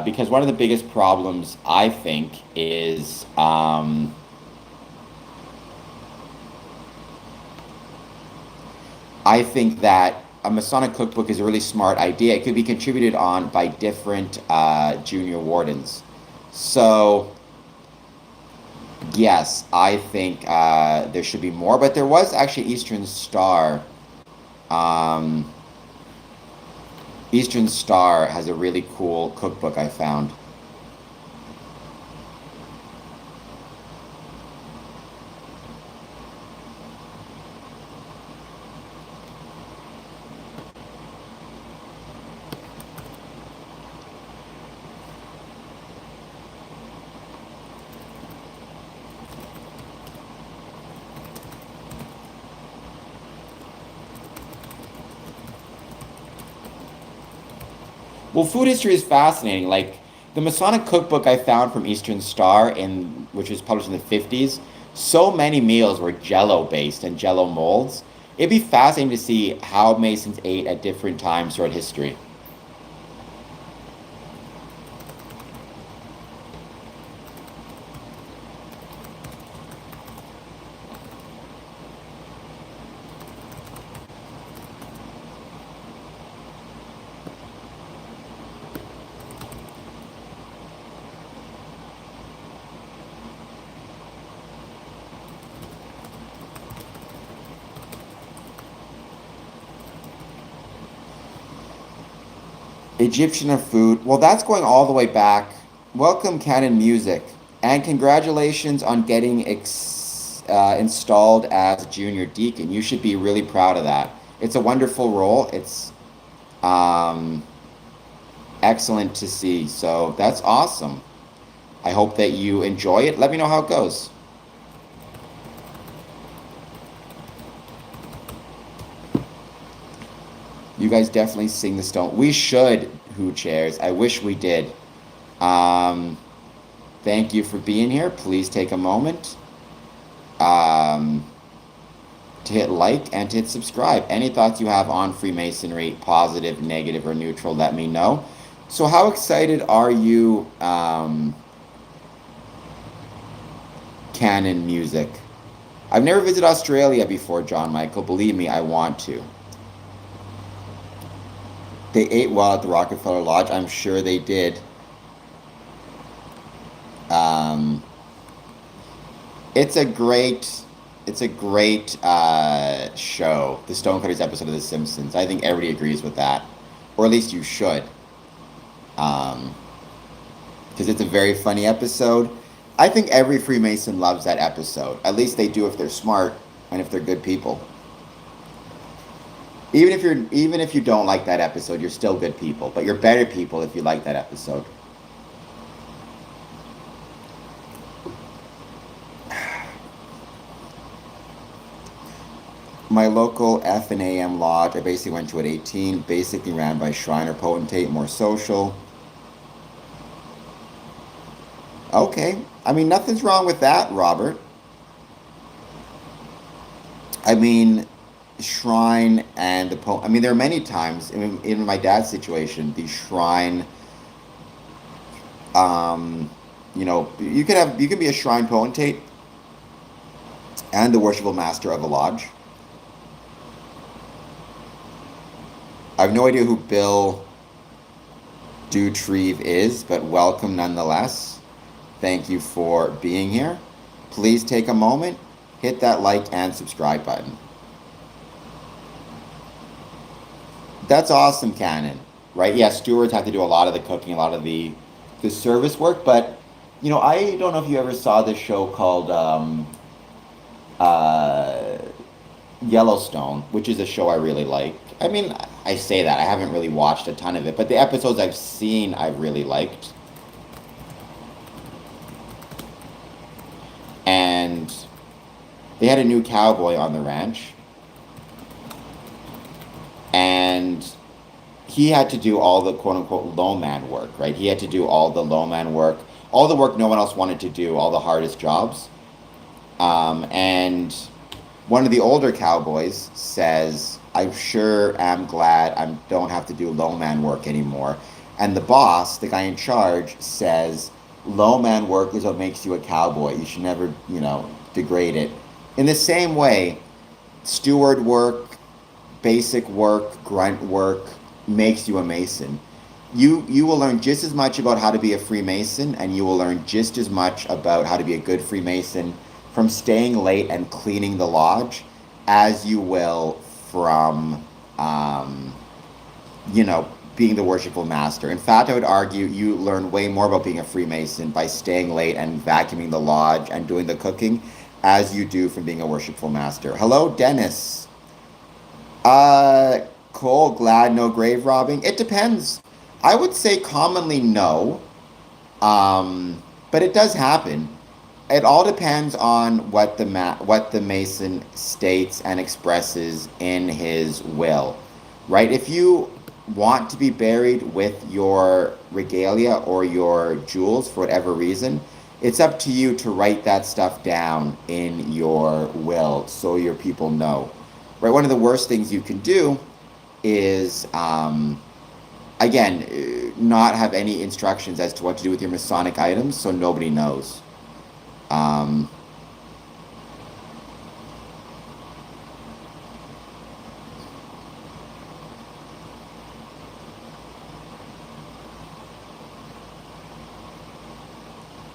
because one of the biggest problems I think is I think that a Masonic cookbook is a really smart idea. It could be contributed on by different junior wardens. So yes, I think there should be more, but there was actually Eastern Star. Um, Eastern Star has a really cool cookbook I found. Well, food history is fascinating. Like the Masonic cookbook I found from Eastern Star, in which was published in the 50s, so many meals were Jello based and Jello molds. It'd be fascinating to see how Masons ate at different times throughout history. Egyptian of food. Well, that's going all the way back. Welcome, Canon Music, and congratulations on getting installed as junior deacon. You should be really proud of that. It's a wonderful role. Um, Excellent to see. So that's awesome. I hope that you enjoy it. Let me know how it goes. You guys definitely sing the stone. We should, Who Chairs. I wish we did. Um, Thank you for being here. Please take a moment um, to hit like and to hit subscribe. Any thoughts you have on Freemasonry, positive, negative, or neutral, let me know. So, how excited are you, canon music? I've never visited Australia before, John Michael. Believe me, I want to. They ate well at the Rockefeller Lodge. I'm sure they did. Um, it's a great, it's a great show. The Stonecutters episode of The Simpsons. I think everybody agrees with that, or at least you should, um, because it's a very funny episode. I think every Freemason loves that episode. At least they do if they're smart and if they're good people. Even if you don't like that episode, you're still good people. But you're better people if you like that episode. My local F and AM lodge, I basically went to at 18, basically ran by Shriner Potentate, more social. Okay, I mean, nothing's wrong with that, Robert. I mean, Shrine and the I mean, there are many times in my dad's situation, the Shrine, um, you can be a Shrine Potentate and the worshipful master of a lodge. I have no idea who Bill Dutreve is, but welcome nonetheless. Thank you for being here. Please take a moment, hit that like and subscribe button. That's awesome, Canon. Right? Yeah, stewards have to do a lot of the cooking, a lot of the service work. But I don't know if you ever saw this show called uh, Yellowstone, which is a show I really like. I mean, I say that I haven't really watched a ton of it, but the episodes I've seen, I've really liked. And they had a new cowboy on the ranch, and he had to do all the quote unquote low man work, right? He had to do all the low man work, all the work no one else wanted to do, all the hardest jobs. And one of the older cowboys says, I sure am glad I don't have to do low man work anymore. And the boss, the guy in charge, says, low man work is what makes you a cowboy. You should never, degrade it. In the same way, steward work, basic work, grunt work makes you a Mason. You will learn just as much about how to be a Freemason, and you will learn just as much about how to be a good Freemason from staying late and cleaning the lodge as you will from, being the worshipful master. In fact, I would argue you learn way more about being a Freemason by staying late and vacuuming the lodge and doing the cooking as you do from being a worshipful master. Hello, Dennis. Cole, glad no grave robbing. It depends. I would say commonly no, but it does happen. It all depends on what the Mason states and expresses in his will, right? If you want to be buried with your regalia or your jewels for whatever reason, it's up to you to write that stuff down in your will so your people know, right? One of the worst things you can do is, again, not have any instructions as to what to do with your Masonic items so nobody knows. Um,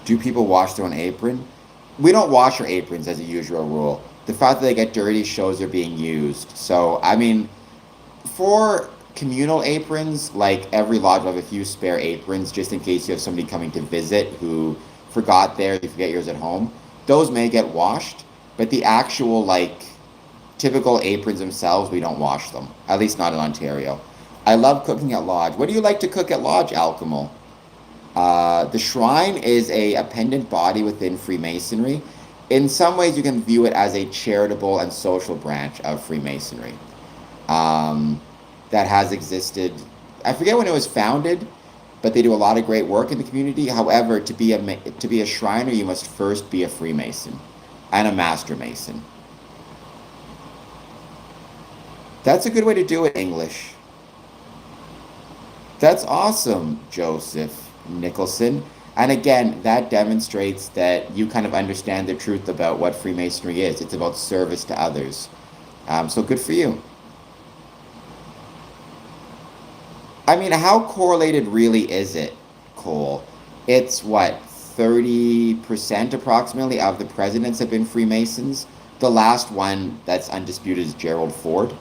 do people wash their own apron? We don't wash our aprons as a usual rule. The fact that they get dirty shows they're being used. So, I mean, for communal aprons, like every lodge will have a few spare aprons just in case you have somebody coming to visit who forgot theirs, you forget yours at home. Those may get washed, but the actual, typical aprons themselves, we don't wash them. At least not in Ontario. I love cooking at lodge. What do you like to cook at lodge, Alchemol? The shrine is a pendant body within Freemasonry. In some ways, you can view it as a charitable and social branch of Freemasonry um, that has existed. I forget when it was founded, but they do a lot of great work in the community. However, to be a Shriner, you must first be a Freemason and a Master Mason. That's a good way to do it, English. That's awesome, Joseph Nicholson. And again, that demonstrates that you kind of understand the truth about what Freemasonry is. It's about service to others. So good for you. I mean, how correlated really is it, Cole? It's what, 30% approximately of the presidents have been Freemasons. The last one that's undisputed is Gerald Ford.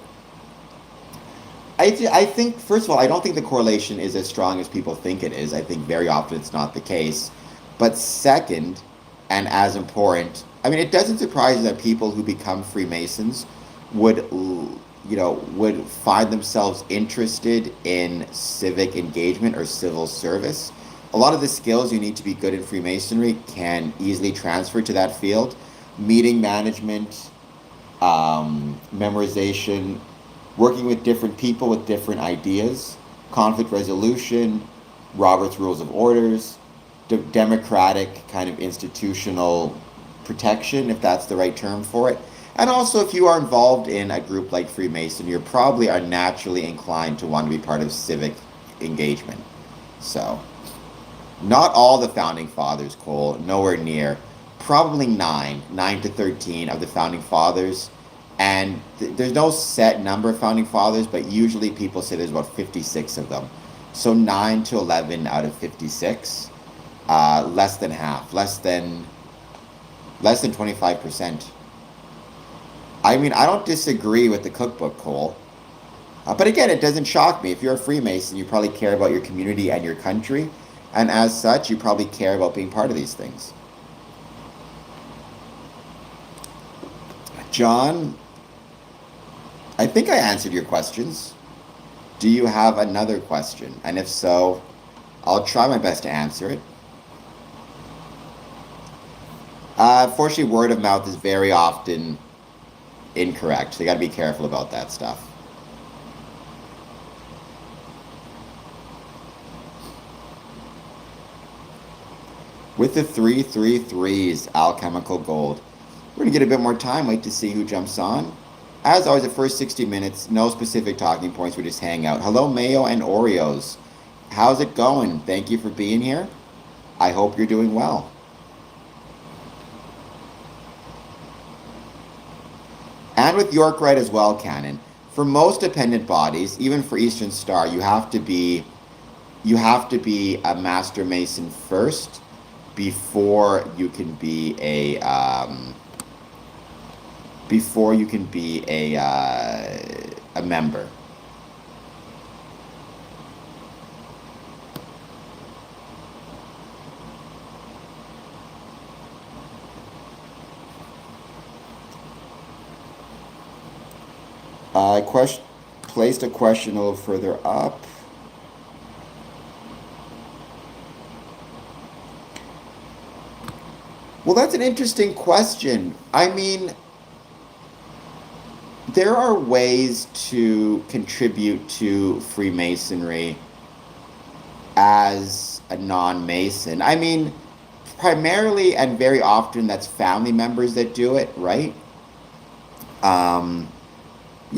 I think, first of all, I don't think the correlation is as strong as people think it is. I think very often it's not the case. But second, and as important, I mean, it doesn't surprise me that people who become Freemasons would find themselves interested in civic engagement or civil service. A lot of the skills you need to be good in Freemasonry can easily transfer to that field. Meeting management, memorization, working with different people with different ideas, conflict resolution, Robert's Rules of Orders, democratic kind of institutional protection, if that's the right term for it. And also, if you are involved in a group like Freemason, you probably are naturally inclined to want to be part of civic engagement. So, not all the founding fathers, Cole, nowhere near. Probably 9 to 13 of the founding fathers. And there's no set number of founding fathers, but usually people say there's about 56 of them. So 9 to 11 out of 56, less than half, less than 25%. I mean, I don't disagree with the cookbook, Cole. But again, it doesn't shock me. If you're a Freemason, you probably care about your community and your country. And as such, you probably care about being part of these things. John, I think I answered your questions. Do you have another question? And if so, I'll try my best to answer it. Unfortunately, word of mouth is very often incorrect. So you got to be careful about that stuff. With the 333s, alchemical gold. We're going to get a bit more time. Wait to see who jumps on. As always, the first 60 minutes, no specific talking points. We just hang out. Hello, Mayo and Oreos. How's it going? Thank you for being here. I hope you're doing well. And with Yorkright as well, Canon. For most dependent bodies, even for Eastern Star, you have to be a Master Mason first before you can be a member. I placed a question a little further up. Well, that's an interesting question. I mean, there are ways to contribute to Freemasonry as a non-Mason. I mean, primarily and very often that's family members that do it, right?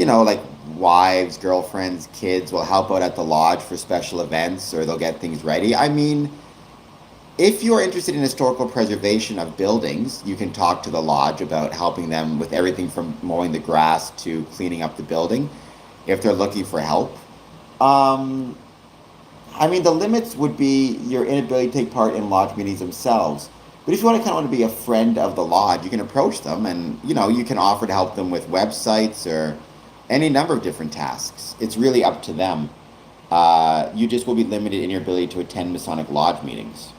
Like wives, girlfriends, kids will help out at the lodge for special events, or they'll get things ready. I mean, if you're interested in historical preservation of buildings, you can talk to the lodge about helping them with everything from mowing the grass to cleaning up the building, if they're looking for help. I mean, the limits would be your inability to take part in lodge meetings themselves. But if you want to be a friend of the lodge, you can approach them and, you can offer to help them with websites or any number of different tasks. It's really up to them. You just will be limited in your ability to attend Masonic lodge meetings.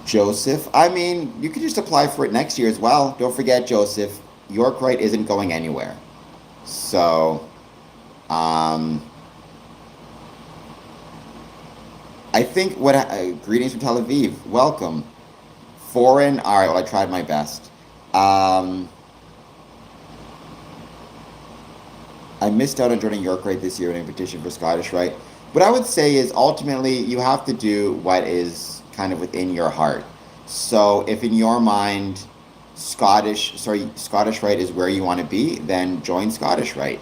Joseph, I mean, you could just apply for it next year as well. Don't forget, Joseph, York Rite isn't going anywhere. So, um, I think greetings from Tel Aviv. Welcome. Foreign, all right, well, I tried my best. Um, I missed out on joining York Rite this year in a petition for Scottish Rite. What I would say is ultimately you have to do what is kind of within your heart. So if in your mind Scottish Rite is where you want to be, then join Scottish Rite.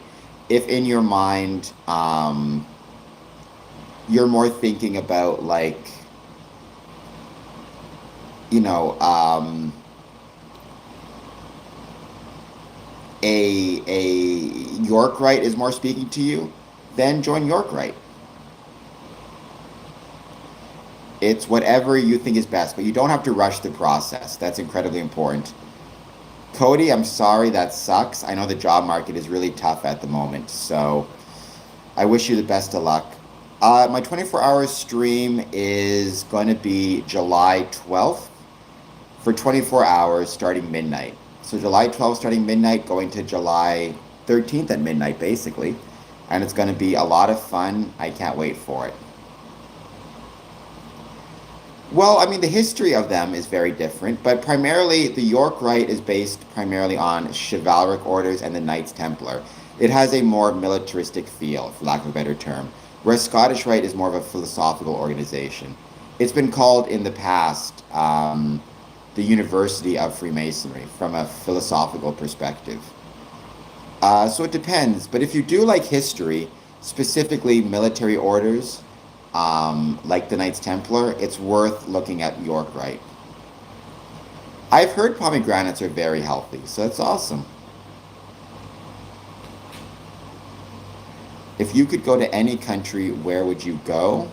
If in your mind you're more thinking about like, you know, a York Rite is more speaking to you, then join York Rite. It's whatever you think is best, but you don't have to rush the process. That's incredibly important. Cody, I'm sorry, that sucks. I know the job market is really tough at the moment, so I wish you the best of luck. My 24-hour stream is going to be July 12th for 24 hours starting midnight. So July 12th starting midnight, going to July 13th at midnight, basically. And it's going to be a lot of fun. I can't wait for it. Well, I mean, the history of them is very different, but primarily the York Rite is based primarily on chivalric orders and the Knights Templar. It has a more militaristic feel, for lack of a better term, whereas Scottish Rite is more of a philosophical organization. It's been called in the past the University of Freemasonry from a philosophical perspective. So it depends, but if you do like history, specifically military orders, like the Knights Templar, it's worth looking at York Rite. I've heard pomegranates are very healthy, so that's awesome. If you could go to any country, where would you go?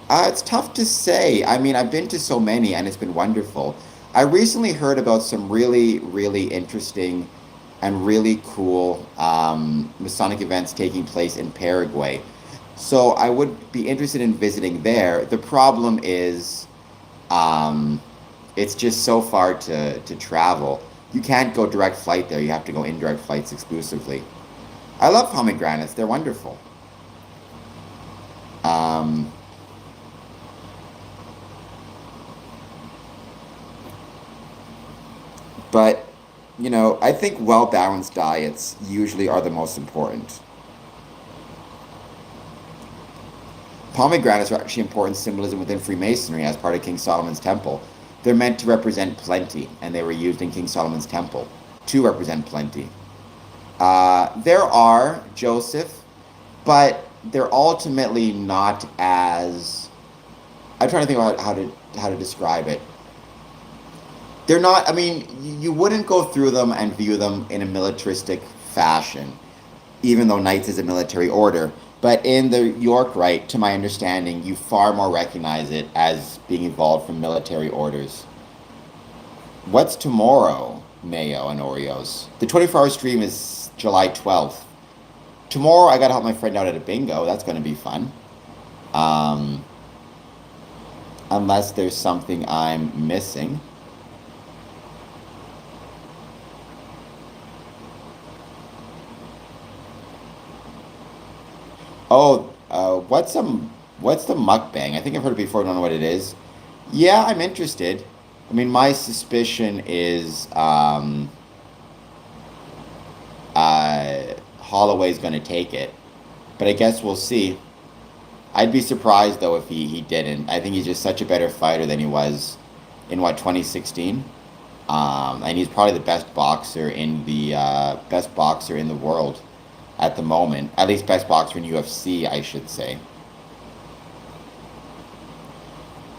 It's tough to say. I mean, I've been to so many and it's been wonderful. I recently heard about some really, really interesting and really cool Masonic events taking place in Paraguay. So I would be interested in visiting there. The problem is, um, it's just so far to travel. You can't go direct flight there. You have to go indirect flights exclusively. I love pomegranates. They're wonderful. Um, but, I think well-balanced diets usually are the most important. Pomegranates are actually important symbolism within Freemasonry as part of King Solomon's Temple. They're meant to represent plenty, and they were used in King Solomon's Temple to represent plenty. There are, Joseph, but they're ultimately not as. I'm trying to think about how to describe it. They're not. I mean, you wouldn't go through them and view them in a militaristic fashion, even though Knights is a military order. But in the York Rite, to my understanding, you far more recognize it as being evolved from military orders. What's tomorrow, Mayo and Oreos? The 24-hour stream is July 12th. Tomorrow, I got to help my friend out at a bingo. That's going to be fun. Um, Unless there's something I'm missing. Oh, what's the mukbang? I think I've heard it before. I don't know what it is. Yeah, I'm interested. I mean, my suspicion is Holloway's going to take it, but I guess we'll see. I'd be surprised though if he didn't. I think he's just such a better fighter than he was in what 2016. And he's probably the best boxer in the world at the moment. At least best boxer in UFC, I should say.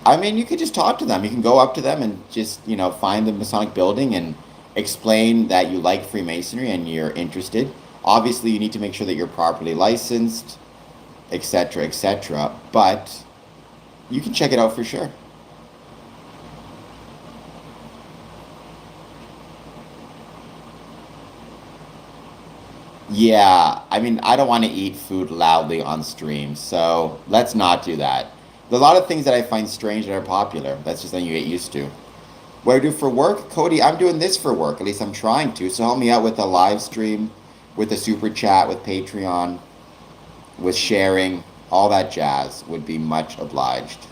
I mean, you could just talk to them. You can go up to them and just, find the Masonic building and explain that you like Freemasonry and you're interested. Obviously, you need to make sure that you're properly licensed, etc., etc. But you can check it out for sure. Yeah, I mean, I don't want to eat food loudly on stream, so let's not do that. There's a lot of things that I find strange that are popular. That's just something you get used to. What I do for work, Cody, I'm doing this for work. At least I'm trying to. So help me out with a live stream, with a super chat, with Patreon, with sharing, all that jazz would be much obliged.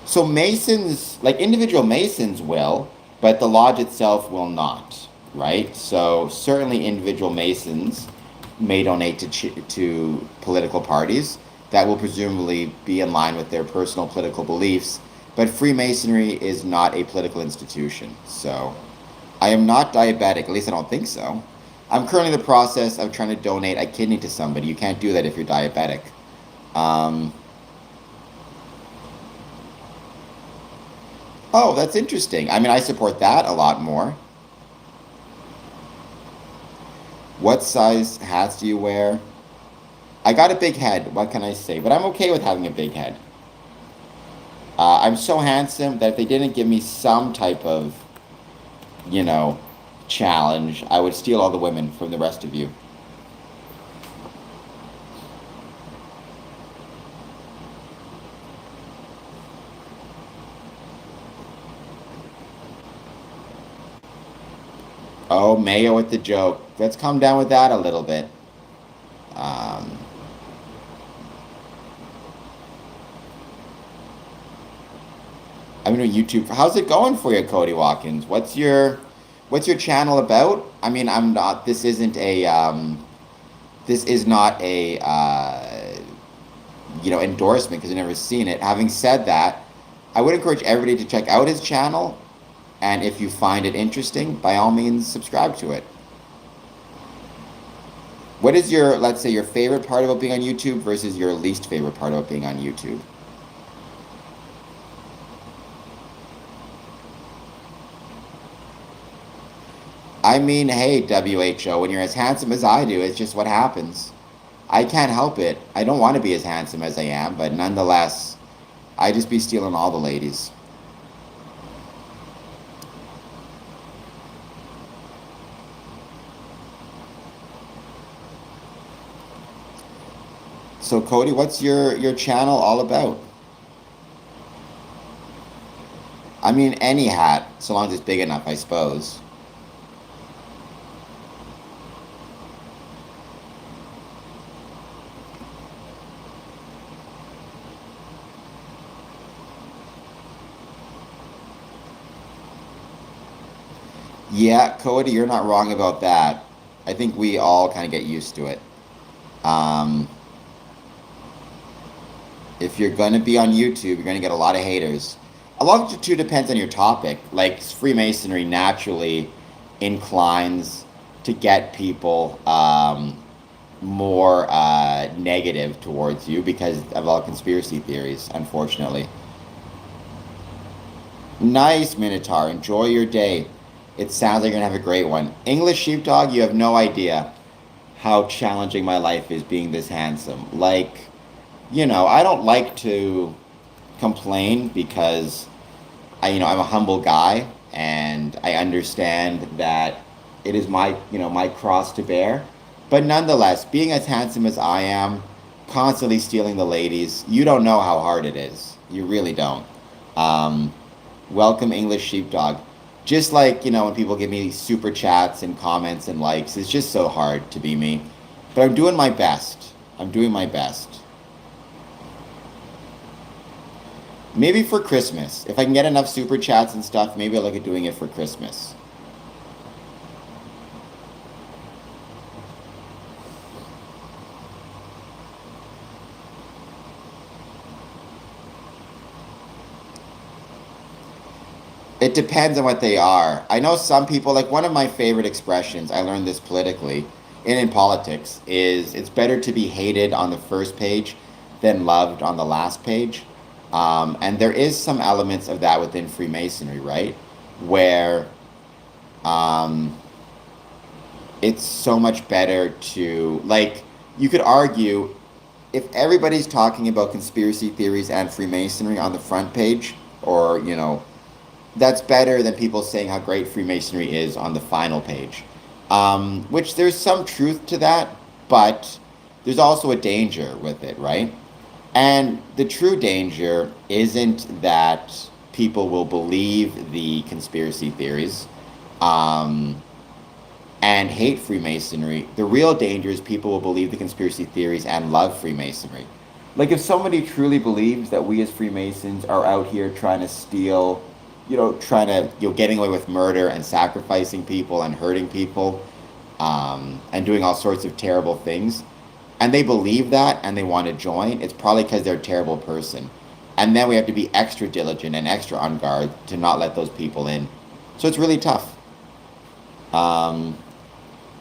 So Masons, like individual Masons will, but the lodge itself will not, right? So certainly individual Masons may donate to political parties that will presumably be in line with their personal political beliefs, but Freemasonry is not a political institution. So I am not diabetic, at least I don't think so. I'm currently in the process of trying to donate a kidney to somebody. You can't do that if you're diabetic. Um, oh, that's interesting. I mean, I support that a lot more. What size hats do you wear? I got a big head. What can I say? But I'm okay with having a big head. I'm so handsome that if they didn't give me some type of, you know, challenge, I would steal all the women from the rest of you. Oh, Mayo with the joke. Let's calm down with that a little bit. Um, I'm doing YouTube. How's it going for you, Cody Watkins? What's your channel about? I mean, I'm not. This is not a endorsement because I've never seen it. Having said that, I would encourage everybody to check out his channel, and if you find it interesting, by all means, subscribe to it. What is your, let's say, your favorite part about being on YouTube versus your least favorite part about being on YouTube? I mean, hey, WHO, when you're as handsome as I do, it's just what happens. I can't help it. I don't want to be as handsome as I am, but nonetheless, I just be stealing all the ladies. So, Cody, what's your channel all about? I mean, any hat, so long as it's big enough, I suppose. Yeah, Cody, you're not wrong about that. I think we all kind of get used to it. Um, if you're going to be on YouTube, you're going to get a lot of haters. A lot of it too depends on your topic. Like Freemasonry naturally inclines to get people more negative towards you because of all conspiracy theories, unfortunately. Nice, Minotaur. Enjoy your day. It sounds like you're going to have a great one. English Sheepdog, you have no idea how challenging my life is being this handsome. Like, I don't like to complain because I'm a humble guy and I understand that it is my cross to bear. But nonetheless, being as handsome as I am, constantly stealing the ladies, you don't know how hard it is. You really don't. Um, Welcome, English Sheepdog. Just like, when people give me super chats and comments and likes, it's just so hard to be me. But I'm doing my best. I'm doing my best. Maybe for Christmas. If I can get enough super chats and stuff, maybe I'll look at doing it for Christmas. It depends on what they are. I know some people, like one of my favorite expressions, I learned this politically and in politics, is it's better to be hated on the first page than loved on the last page. And there is some elements of that within Freemasonry, right? Where um, it's so much better to, like, you could argue if everybody's talking about conspiracy theories and Freemasonry on the front page, or, that's better than people saying how great Freemasonry is on the final page. Which there's some truth to that, but there's also a danger with it, right? And the true danger isn't that people will believe the conspiracy theories um, and hate Freemasonry. The real danger is people will believe the conspiracy theories and love Freemasonry. Like if somebody truly believes that we as Freemasons are out here trying to steal, trying to, getting away with murder and sacrificing people and hurting people, and doing all sorts of terrible things, and they believe that and they want to join, it's probably because they're a terrible person. And then we have to be extra diligent and extra on guard to not let those people in. So it's really tough. Um,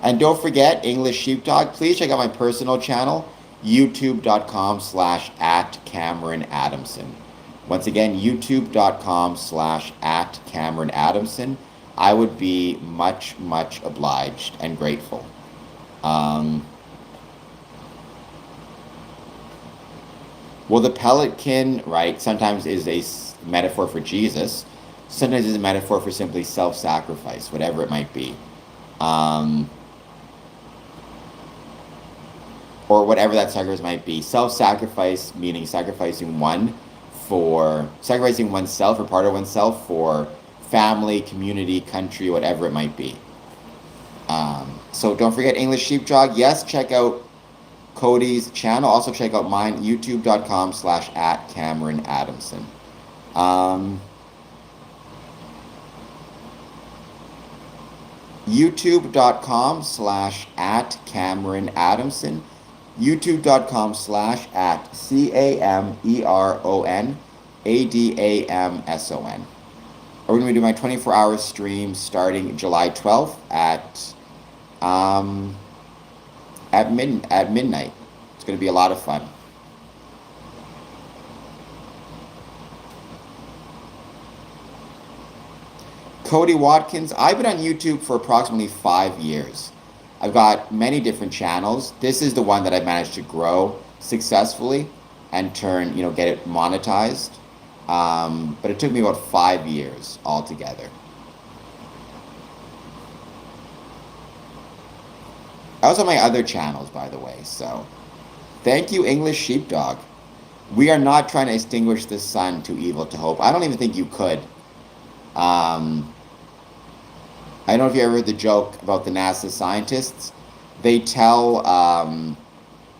and don't forget, English Sheepdog, please check out my personal channel, youtube.com/at Cameron Adamson. Once again, youtube.com/at Cameron Adamson. I would be much, much obliged and grateful. Um, well, the pelican, right, sometimes is a metaphor for Jesus. Sometimes it's a metaphor for simply self-sacrifice, whatever it might be. Um, or whatever that sacrifice might be. Self-sacrifice, meaning sacrificing oneself or part of oneself for family, community, country, whatever it might be. So don't forget English Sheepdog. Yes, check out Cody's channel. Also check out mine, youtube.com/at Cameron Adamson. youtube.com/at Cameron Adamson. youtube.com/at CameronAdamson. We're going to do my 24-hour stream starting July 12th at midnight. It's going to be a lot of fun. Cody Watkins, I've been on YouTube for approximately 5 years. I've got many different channels. This is the one that I've managed to grow successfully and get it monetized. But it took me about 5 years altogether. I was on my other channels, by the way, so thank you, English Sheepdog. We are not trying to extinguish the sun, too evil to hope. I don't even think you could. I don't know if you ever heard the joke about the NASA scientists. They tell,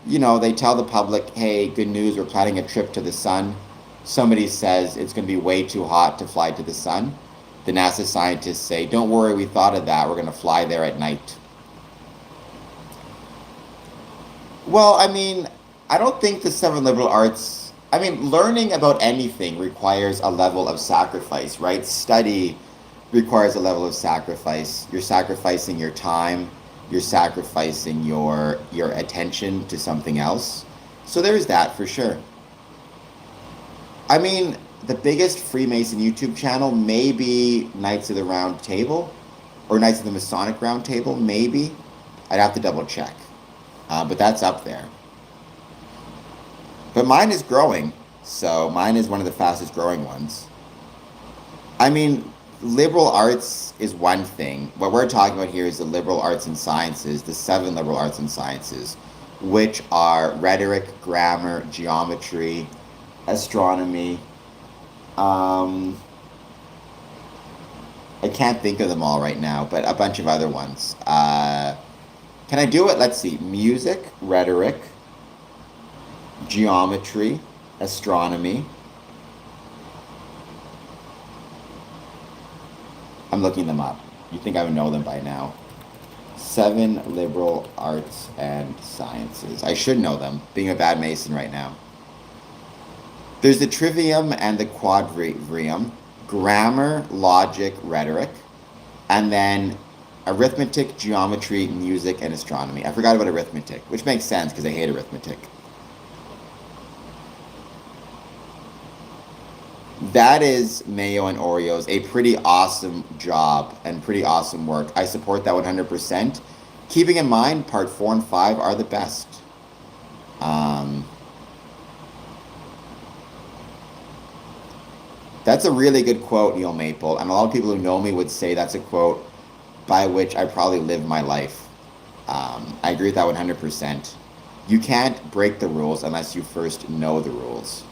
they tell the public, hey, good news, we're planning a trip to the sun. Somebody says it's going to be way too hot to fly to the sun. The NASA scientists say, don't worry, we thought of that. We're going to fly there at night. Well, I mean, I don't think the 7 liberal arts, learning about anything requires a level of sacrifice, right? Study requires a level of sacrifice. You're sacrificing your time. You're sacrificing your attention to something else. So there's that for sure. The biggest Freemason YouTube channel may be Knights of the Round Table or Knights of the Masonic Round Table, maybe. I'd have to double check. But that's up there. But mine is growing, so mine is one of the fastest growing ones. Liberal arts is one thing. What we're talking about here is the liberal arts and sciences, the 7 liberal arts and sciences, which are rhetoric, grammar, geometry, astronomy. I can't think of them all right now, but a bunch of other ones. Can I do it? Let's see. Music, rhetoric, geometry, astronomy. I'm looking them up. You think I would know them by now. 7 liberal arts and sciences. I should know them, being a bad Mason right now. There's the trivium and the quadrivium, grammar, logic, rhetoric, and then arithmetic, geometry, music, and astronomy. I forgot about arithmetic, which makes sense because I hate arithmetic. That is Mayo and Oreos, a pretty awesome job and pretty awesome work. I support that 100%. Keeping in mind, part 4 and 5 are the best. That's a really good quote, Neil Maple, and a lot of people who know me would say that's a quote by which I probably live my life. I agree with that 100%. You can't break the rules unless you first know the rules.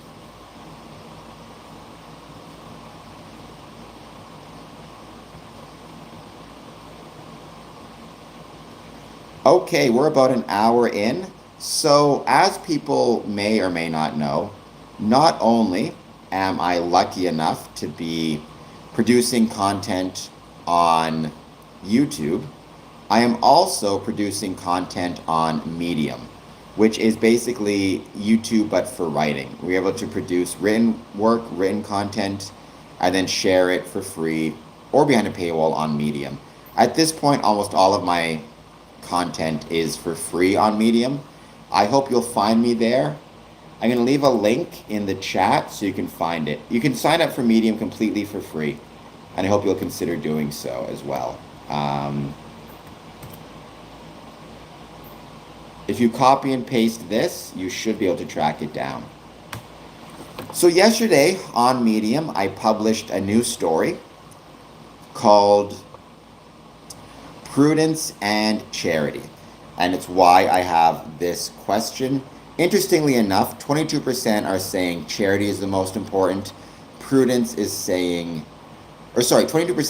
Okay, we're about an hour in. So, as people may or may not know, not only am I lucky enough to be producing content on YouTube, I am also producing content on Medium, which is basically YouTube but for writing. We're able to produce written work, written content, and then share it for free or behind a paywall on Medium. At this point, almost all of my content is for free on Medium. I hope you'll find me there. I'm going to leave a link in the chat so you can find it. You can sign up for Medium completely for free, and I hope you'll consider doing so as well. If you copy and paste this, you should be able to track it down. So yesterday on Medium, I published a new story called Prudence and Charity, and it's why I have this question. Interestingly enough, 22% are saying charity is the most important. 22%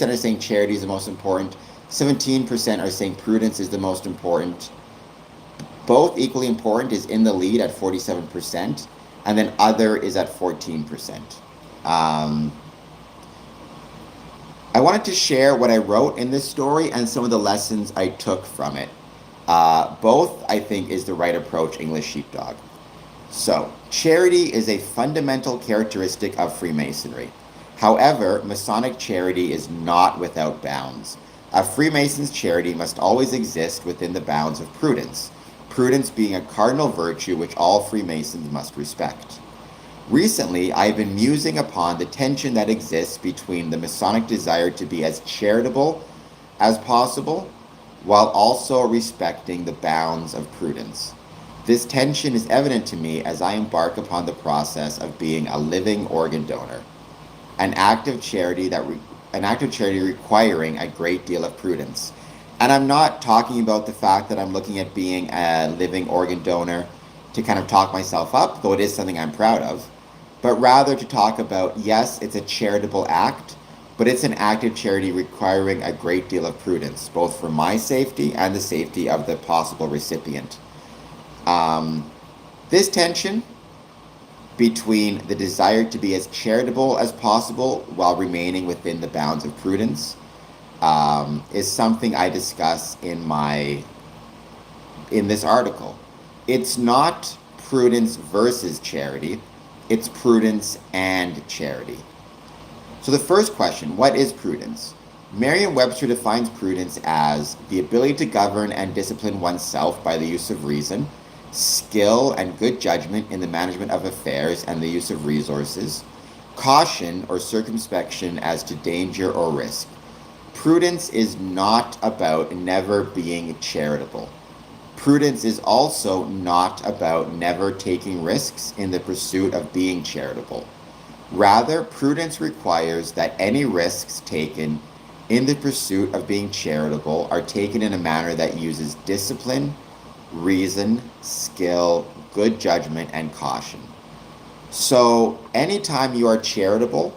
are saying charity is the most important. 17% are saying prudence is the most important. Both equally important is in the lead at 47%, and then other is at 14%. I wanted to share what I wrote in this story and some of the lessons I took from it. Both, I think, is the right approach, English Sheepdog. So, charity is a fundamental characteristic of Freemasonry. However, Masonic charity is not without bounds. A Freemason's charity must always exist within the bounds of prudence, prudence being a cardinal virtue which all Freemasons must respect. Recently, I have been musing upon the tension that exists between the Masonic desire to be as charitable as possible, while also respecting the bounds of prudence. This tension is evident to me as I embark upon the process of being a living organ donor, an act of charity requiring a great deal of prudence. And I'm not talking about the fact that I'm looking at being a living organ donor to kind of talk myself up, though it is something I'm proud of, but rather to talk about, yes, it's a charitable act, but it's an act of charity requiring a great deal of prudence, both for my safety and the safety of the possible recipient. This tension between the desire to be as charitable as possible while remaining within the bounds of prudence is something I discuss in this article. It's not prudence versus charity, it's prudence and charity. So the first question, what is prudence? Merriam-Webster defines prudence as the ability to govern and discipline oneself by the use of reason, skill and good judgment in the management of affairs and the use of resources, caution or circumspection as to danger or risk. Prudence is not about never being charitable. Prudence is also not about never taking risks in the pursuit of being charitable. Rather, prudence requires that any risks taken in the pursuit of being charitable are taken in a manner that uses discipline, reason, skill, good judgment, and caution. So, anytime you are charitable,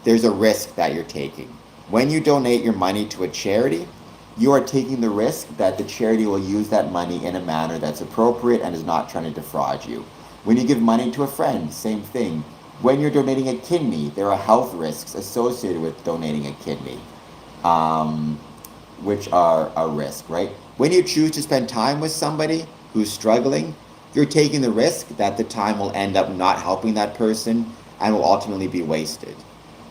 there's a risk that you're taking. When you donate your money to a charity, you are taking the risk that the charity will use that money in a manner that's appropriate and is not trying to defraud you. When you give money to a friend, same thing. When you're donating a kidney, there are health risks associated with donating a kidney, which are a risk, right? When you choose to spend time with somebody who's struggling, you're taking the risk that the time will end up not helping that person and will ultimately be wasted.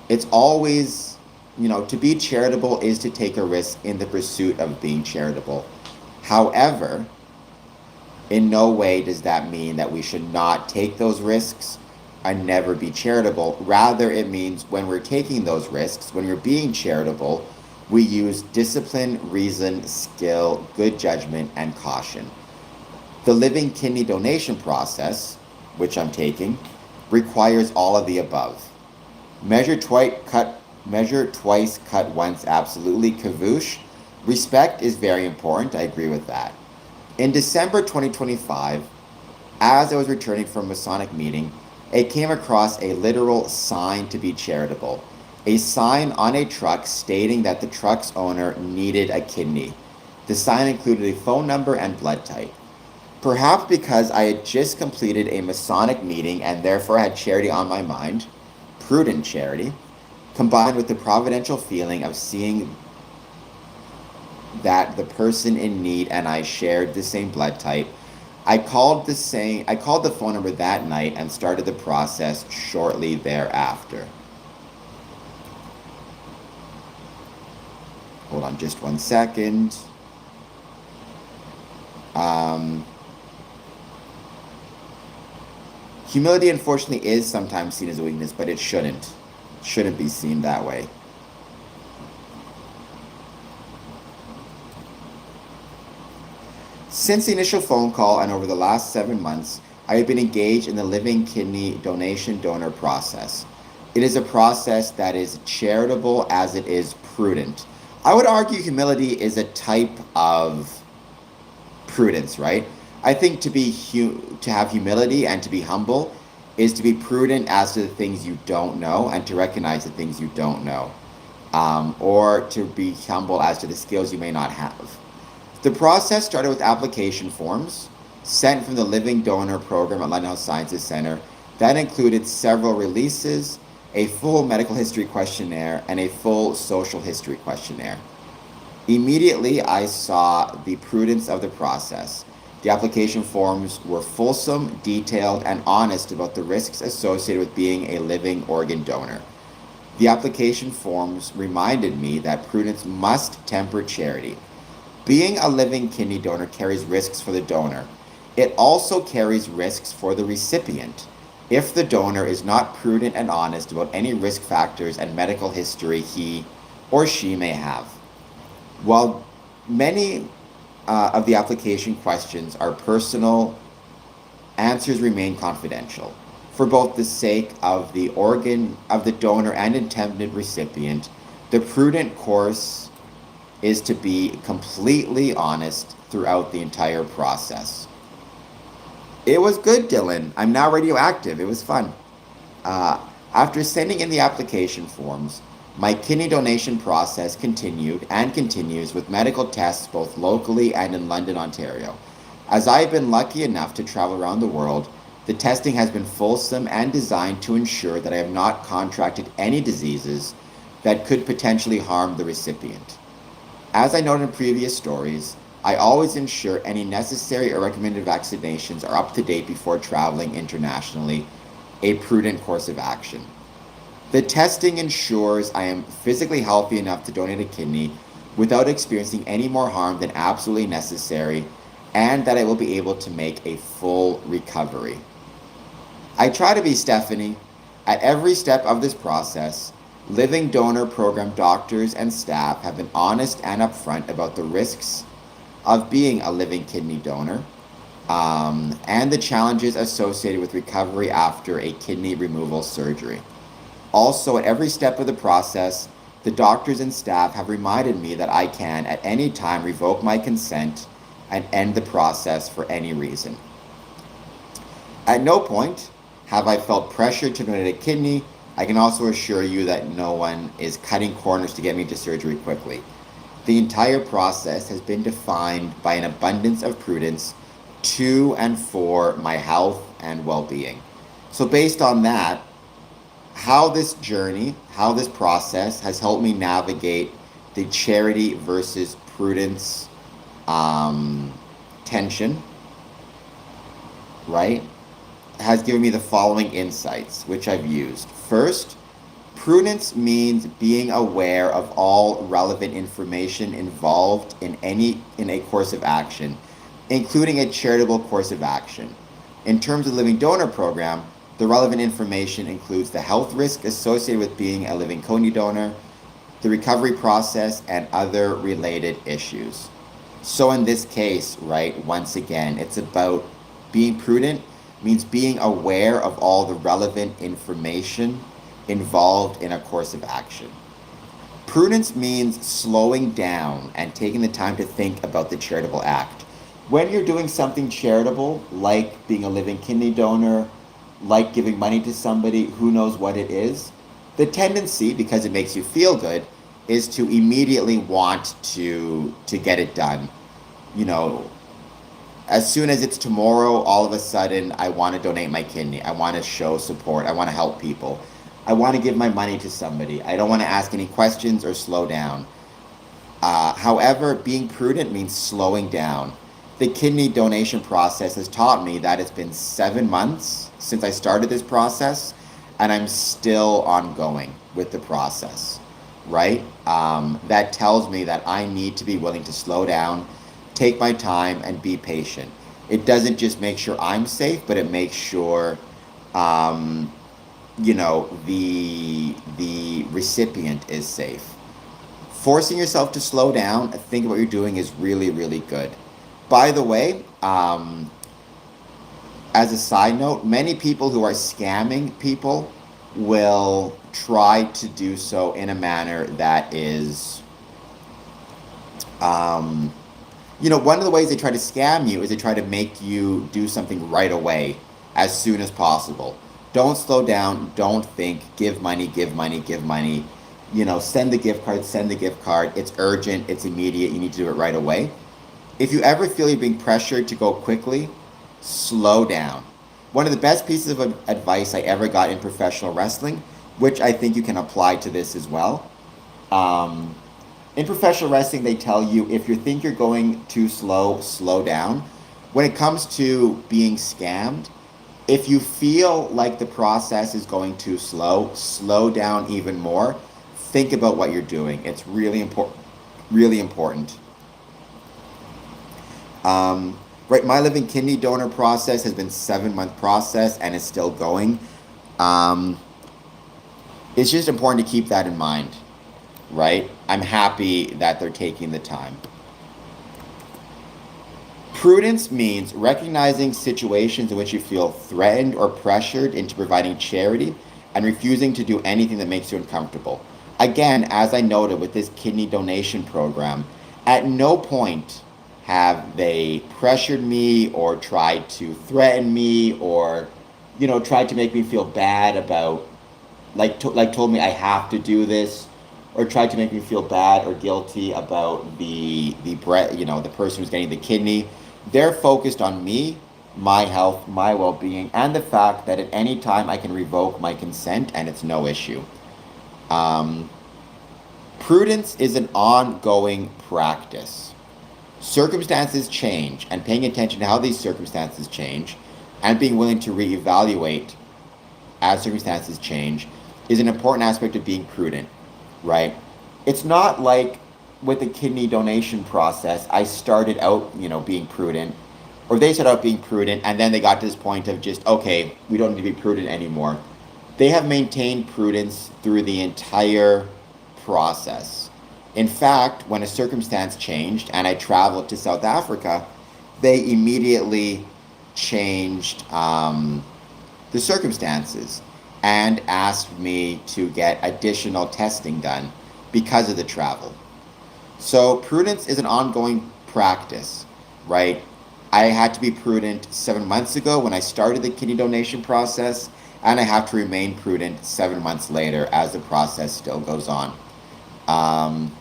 It's always, to be charitable is to take a risk in the pursuit of being charitable. However, in no way does that mean that we should not take those risks and never be charitable. Rather, it means when we're taking those risks, when we're being charitable, we use discipline, reason, skill, good judgment, and caution. The living kidney donation process, which I'm taking, requires all of the above. Measure twice, cut once, absolutely. Kavoosh. Respect is very important. I agree with that. In December 2025, As I was returning from a Masonic meeting, I came across a literal sign to be charitable, a sign on a truck stating that the truck's owner needed a kidney. The sign included a phone number and blood type. Perhaps because I had just completed a Masonic meeting and therefore had charity on my mind, Prudence Charity, combined with the providential feeling of seeing that the person in need and I shared the same blood type, I called the phone number that night and started the process shortly thereafter. Hold on just 1 second. Humility, unfortunately, is sometimes seen as a weakness, but it shouldn't. It shouldn't be seen that way. Since the initial phone call and over the last 7 months, I have been engaged in the living kidney donation donor process. It is a process that is charitable as it is prudent. I would argue humility is a type of prudence, right? I think to have humility and to be humble is to be prudent as to the things you don't know and to recognize the things you don't know, or to be humble as to the skills you may not have. The process started with application forms sent from the Living Donor Program at London Health Sciences Centre that included several releases, a full medical history questionnaire, and a full social history questionnaire. Immediately, I saw the prudence of the process. The application forms were fulsome, detailed, and honest about the risks associated with being a living organ donor. The application forms reminded me that prudence must temper charity. Being a living kidney donor carries risks for the donor. It also carries risks for the recipient if the donor is not prudent and honest about any risk factors and medical history he or she may have. While many of the application questions are personal, answers remain confidential. For both the sake of the donor and intended recipient, the prudent course is to be completely honest throughout the entire process. It was good, Dylan. I'm now radioactive. It was fun. After sending in the application forms, my kidney donation process continued and continues with medical tests both locally and in London, Ontario. As I have been lucky enough to travel around the world, the testing has been fulsome and designed to ensure that I have not contracted any diseases that could potentially harm the recipient. As I noted in previous stories, I always ensure any necessary or recommended vaccinations are up to date before traveling internationally, a prudent course of action. The testing ensures I am physically healthy enough to donate a kidney without experiencing any more harm than absolutely necessary, and that I will be able to make a full recovery. I try to be Stephanie. At every step of this process, Living Donor Program doctors and staff have been honest and upfront about the risks of being a living kidney donor, and the challenges associated with recovery after a kidney removal surgery. Also, at every step of the process, the doctors and staff have reminded me that I can, at any time, revoke my consent and end the process for any reason. At no point have I felt pressured to donate a kidney. I can also assure you that no one is cutting corners to get me to surgery quickly. The entire process has been defined by an abundance of prudence to and for my health and well-being. So based on that, how this process has helped me navigate the charity versus prudence tension, right, has given me the following insights, which I've used. First, prudence means being aware of all relevant information involved in a course of action, including a charitable course of action. In terms of the Living Donor Program, the relevant information includes the health risk associated with being a living kidney donor, the recovery process, and other related issues. So in this case, right, once again, it's about being prudent means being aware of all the relevant information involved in a course of action. Prudence means slowing down and taking the time to think about the charitable act. When you're doing something charitable, like being a living kidney donor, like giving money to somebody, who knows what it is, the tendency, because it makes you feel good, is to immediately want to get it done. You know, as soon as it's tomorrow, all of a sudden, I want to donate my kidney. I want to show support. I want to help people. I want to give my money to somebody. I don't want to ask any questions or slow down. However, being prudent means slowing down. The kidney donation process has taught me that it's been 7 months since I started this process, and I'm still ongoing with the process, right? That tells me that I need to be willing to slow down, take my time, and be patient. It doesn't just make sure I'm safe, but it makes sure, um, the recipient is safe. Forcing yourself to slow down and think what you're doing is really, really good. By the way, as a side note, many people who are scamming people will try to do so in a manner that is, um, one of the ways they try to scam you is they try to make you do something right away, as soon as possible. Don't slow down, don't think, give money, give money, give money. Send the gift card, send the gift card. It's urgent, it's immediate, you need to do it right away. If you ever feel you're being pressured to go quickly, slow down. One of the best pieces of advice I ever got in professional wrestling, which I think you can apply to this as well. Um, in professional wrestling, they tell you if you think you're going too slow, slow down. When it comes to being scammed, if you feel like the process is going too slow, slow down even more. Think about what you're doing. It's really important. Really important. Right, my living kidney donor process has been 7 month process and is still going. Um, it's just important to keep that in mind, right? I'm happy that they're taking the time. Prudence means recognizing situations in which you feel threatened or pressured into providing charity and refusing to do anything that makes you uncomfortable. Again, as I noted with this kidney donation program, at no point have they pressured me or tried to threaten me or, tried to make me feel bad about, like told me I have to do this, or tried to make me feel bad or guilty about the person who's getting the kidney. They're focused on me, my health, my well-being, and the fact that at any time I can revoke my consent and it's no issue. Um, Prudence is an ongoing practice. Circumstances change, and paying attention to how these circumstances change and being willing to reevaluate as circumstances change is an important aspect of being prudent, right? It's not like with the kidney donation process, I started out, being prudent, or they started out being prudent, and then they got to this point of just, okay, we don't need to be prudent anymore. They have maintained prudence through the entire process. In fact, when a circumstance changed and I traveled to South Africa, they immediately changed the circumstances and asked me to get additional testing done because of the travel. So prudence is an ongoing practice, right? I had to be prudent 7 months ago when I started the kidney donation process, and I have to remain prudent 7 months later as the process still goes on. Um,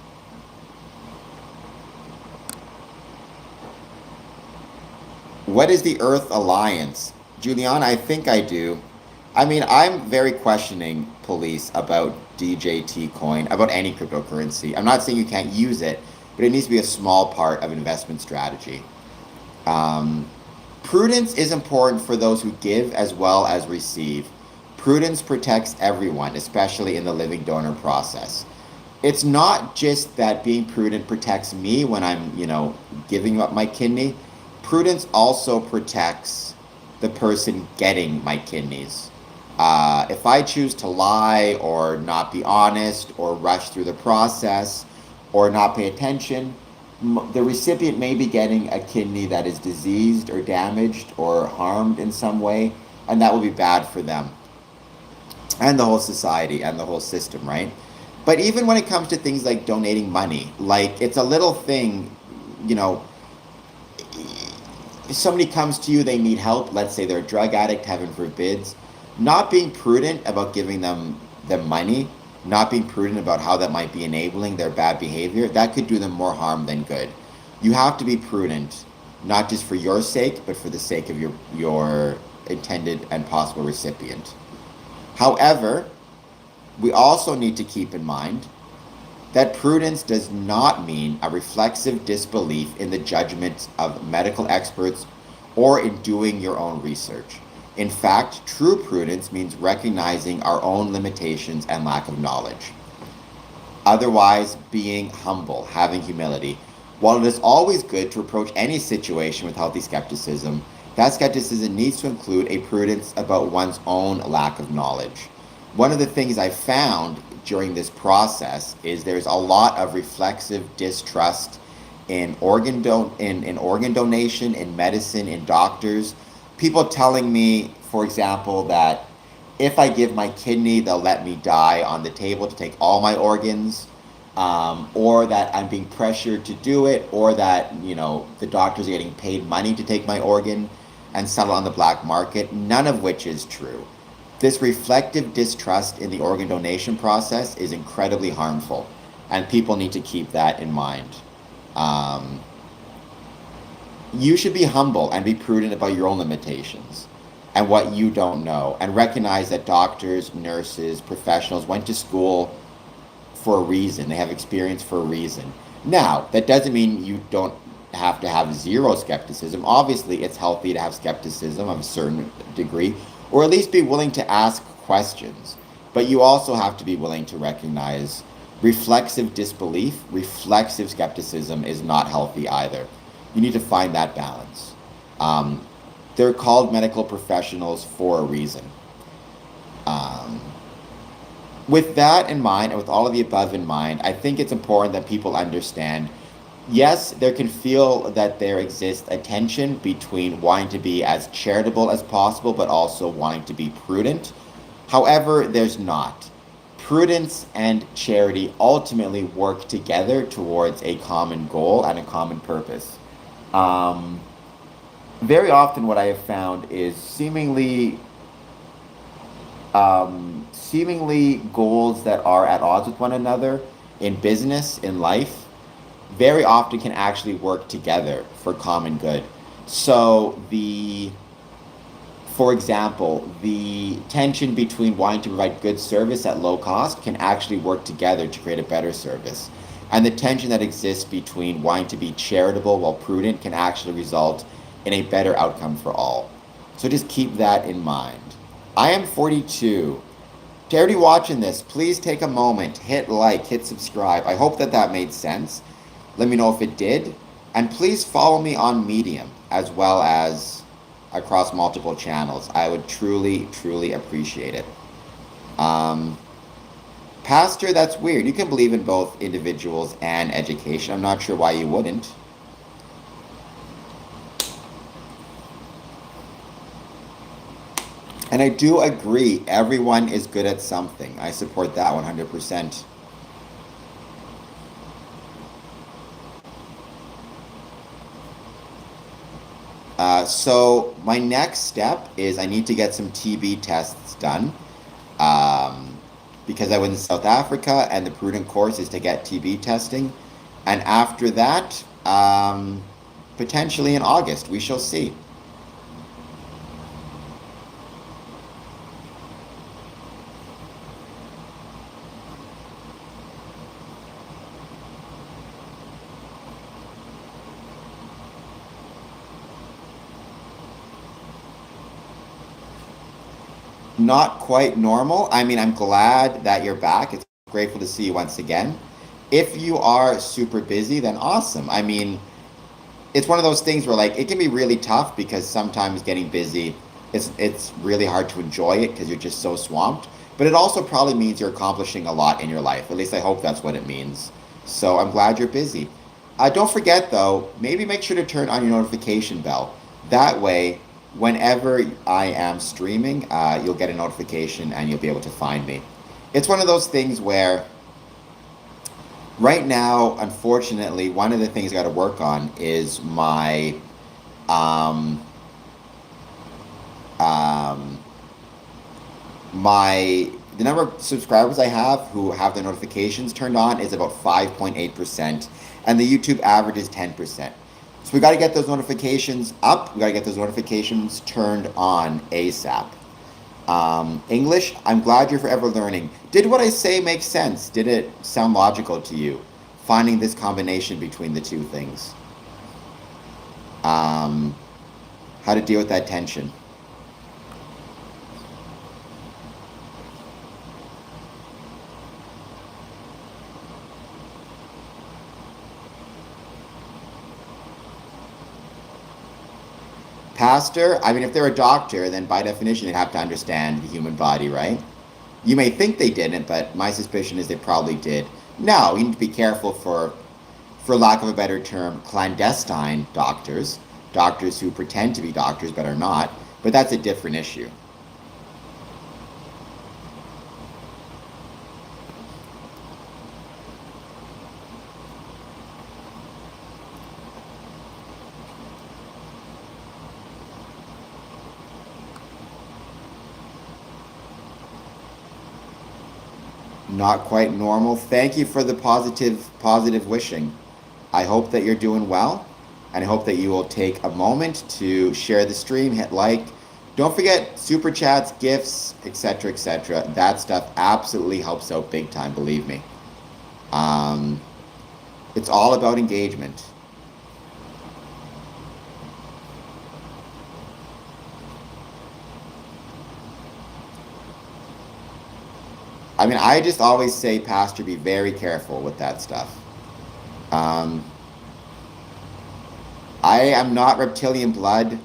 what is the Earth Alliance? Juliana, I think I do. I mean, I'm very questioning police about DJT coin, about any cryptocurrency. I'm not saying you can't use it, but it needs to be a small part of investment strategy. Um, Prudence is important for those who give as well as receive. Prudence protects everyone, especially in the living donor process. It's not just that being prudent protects me when I'm, giving up my kidney. Prudence also protects the person getting my kidneys. If I choose to lie or not be honest or rush through the process or not pay attention, the recipient may be getting a kidney that is diseased or damaged or harmed in some way, and that will be bad for them and the whole society and the whole system, right? But even when it comes to things like donating money, like it's a little thing, you know, if somebody comes to you, they need help, let's say they're a drug addict, heaven forbids, not being prudent about giving them money, not being prudent about how that might be enabling their bad behavior, that could do them more harm than good. You have to be prudent, not just for your sake, but for the sake of your intended and possible recipient. However, we also need to keep in mind that prudence does not mean a reflexive disbelief in the judgments of medical experts or in doing your own research. In fact, true prudence means recognizing our own limitations and lack of knowledge. Otherwise, being humble, having humility. While it is always good to approach any situation with healthy skepticism, that skepticism needs to include a prudence about one's own lack of knowledge. One of the things I found during this process is there's a lot of reflexive distrust in organ donation, in medicine, in doctors. People telling me, for example, that if I give my kidney, they'll let me die on the table to take all my organs, or that I'm being pressured to do it, or that, the doctors are getting paid money to take my organ and sell it on the black market, none of which is true. This reflective distrust in the organ donation process is incredibly harmful, and people need to keep that in mind. Um, you should be humble and be prudent about your own limitations and what you don't know, and recognize that doctors, nurses, professionals went to school for a reason. They have experience for a reason. Now, that doesn't mean you don't have to have zero skepticism. Obviously, it's healthy to have skepticism of a certain degree, or at least be willing to ask questions. But you also have to be willing to recognize reflexive disbelief, reflexive skepticism is not healthy either. You need to find that balance. Um, they're called medical professionals for a reason. Um, with that in mind, and with all of the above in mind, I think it's important that people understand, yes, there can feel that there exists a tension between wanting to be as charitable as possible, but also wanting to be prudent. However, there's not. Prudence and charity ultimately work together towards a common goal and a common purpose. Um, Very often, what I have found is seemingly goals that are at odds with one another in business, in life, very often can actually work together for common good. So for example, the tension between wanting to provide good service at low cost can actually work together to create a better service. And the tension that exists between wanting to be charitable while prudent can actually result in a better outcome for all. So just keep that in mind. I am 42. To everybody watching this, please take a moment, hit like, hit subscribe. I hope that made sense. Let me know if it did. And please follow me on Medium as well as across multiple channels. I would truly, truly appreciate it. Um, Pastor, that's weird. You can believe in both individuals and education. I'm not sure why you wouldn't. And I do agree, everyone is good at something. I support that 100%. So my next step is I need to get some TB tests done, um, because I went to South Africa, and the prudent course is to get TB testing. And after that, potentially in August, we shall see. Not quite normal. I mean, I'm glad that you're back. It's grateful to see you once again. If you are super busy, then awesome. I mean, it's one of those things where like it can be really tough because sometimes getting busy, it's really hard to enjoy it because you're just so swamped. But it also probably means you're accomplishing a lot in your life. At least I hope that's what it means. So I'm glad you're busy. Don't forget though, maybe make sure to turn on your notification bell. That way, whenever I am streaming, you'll get a notification and you'll be able to find me. It's one of those things where right now, unfortunately, one of the things I got to work on is my Um, um, the number of subscribers I have who have their notifications turned on is about 5.8%, and the YouTube average is 10%. So we got to get those notifications up. We got to get those notifications turned on ASAP. English, I'm glad you're forever learning. Did what I say make sense? Did it sound logical to you? Finding this combination between the two things. How to deal with that tension. Pastor, I mean, if they're a doctor, then by definition, they have to understand the human body, right? You may think they didn't, but my suspicion is they probably did. No, you need to be careful for lack of a better term, clandestine doctors, doctors who pretend to be doctors but are not, but that's a different issue. Not quite normal. Thank you for the positive wishing. I hope that you're doing well, and I hope that you will take a moment to share the stream, hit like. Don't forget super chats, gifts, etc., etc. That stuff absolutely helps out big time, believe me. It's all about engagement. I mean, I just always say, Pastor, be very careful with that stuff. Um, I am not reptilian blood.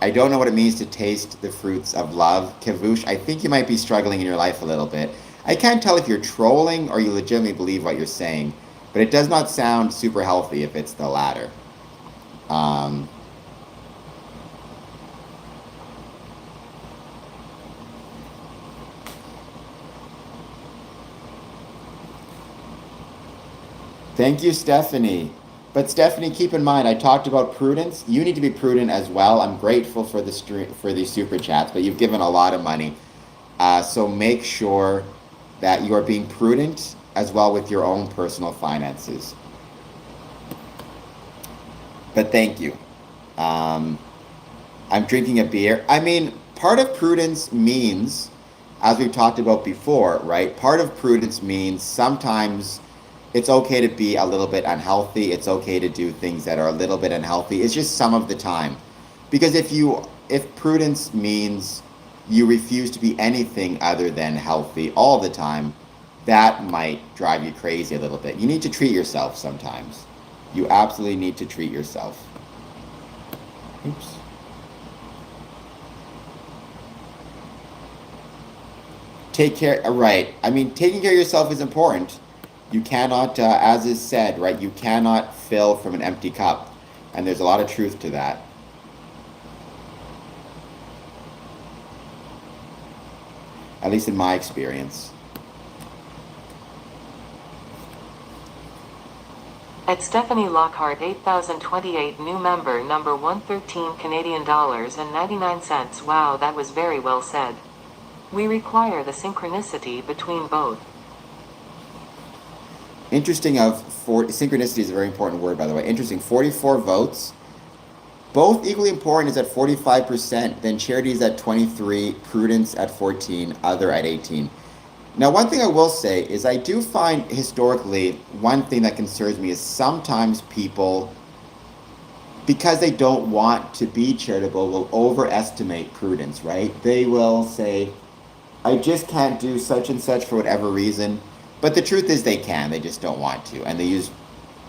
I don't know what it means to taste the fruits of love. Kavush, I think you might be struggling in your life a little bit. I can't tell if you're trolling or you legitimately believe what you're saying, but it does not sound super healthy if it's the latter. Um, Thank you, Stephanie. But Stephanie, keep in mind, I talked about prudence. You need to be prudent as well. I'm grateful for for the super chats, but you've given a lot of money. So make sure that you are being prudent as well with your own personal finances. But thank you. Um, I'm drinking a beer. I mean, part of prudence means, as we've talked about before, right? Part of prudence means sometimes it's okay to be a little bit unhealthy. It's okay to do things that are a little bit unhealthy. It's just some of the time. Because if prudence means you refuse to be anything other than healthy all the time, that might drive you crazy a little bit. You need to treat yourself sometimes. You absolutely need to treat yourself. Oops. Take care, right. I mean, taking care of yourself is important. You cannot, as is said, right, you cannot fill from an empty cup. And there's a lot of truth to that. At least in my experience. At Stephanie Lockhart 8028 new member number 113 Canadian dollars and 99 cents. Wow, that was very well said. We require the synchronicity between both. Interesting synchronicity is a very important word, by the way. Interesting, 44 votes. Both equally important is at 45%, then charity is at 23, prudence at 14, other at 18. Now, one thing I will say is I do find historically, one thing that concerns me is sometimes people, because they don't want to be charitable, will overestimate prudence, right? They will say, I just can't do such and such for whatever reason. But the truth is they can, they just don't want to. And they use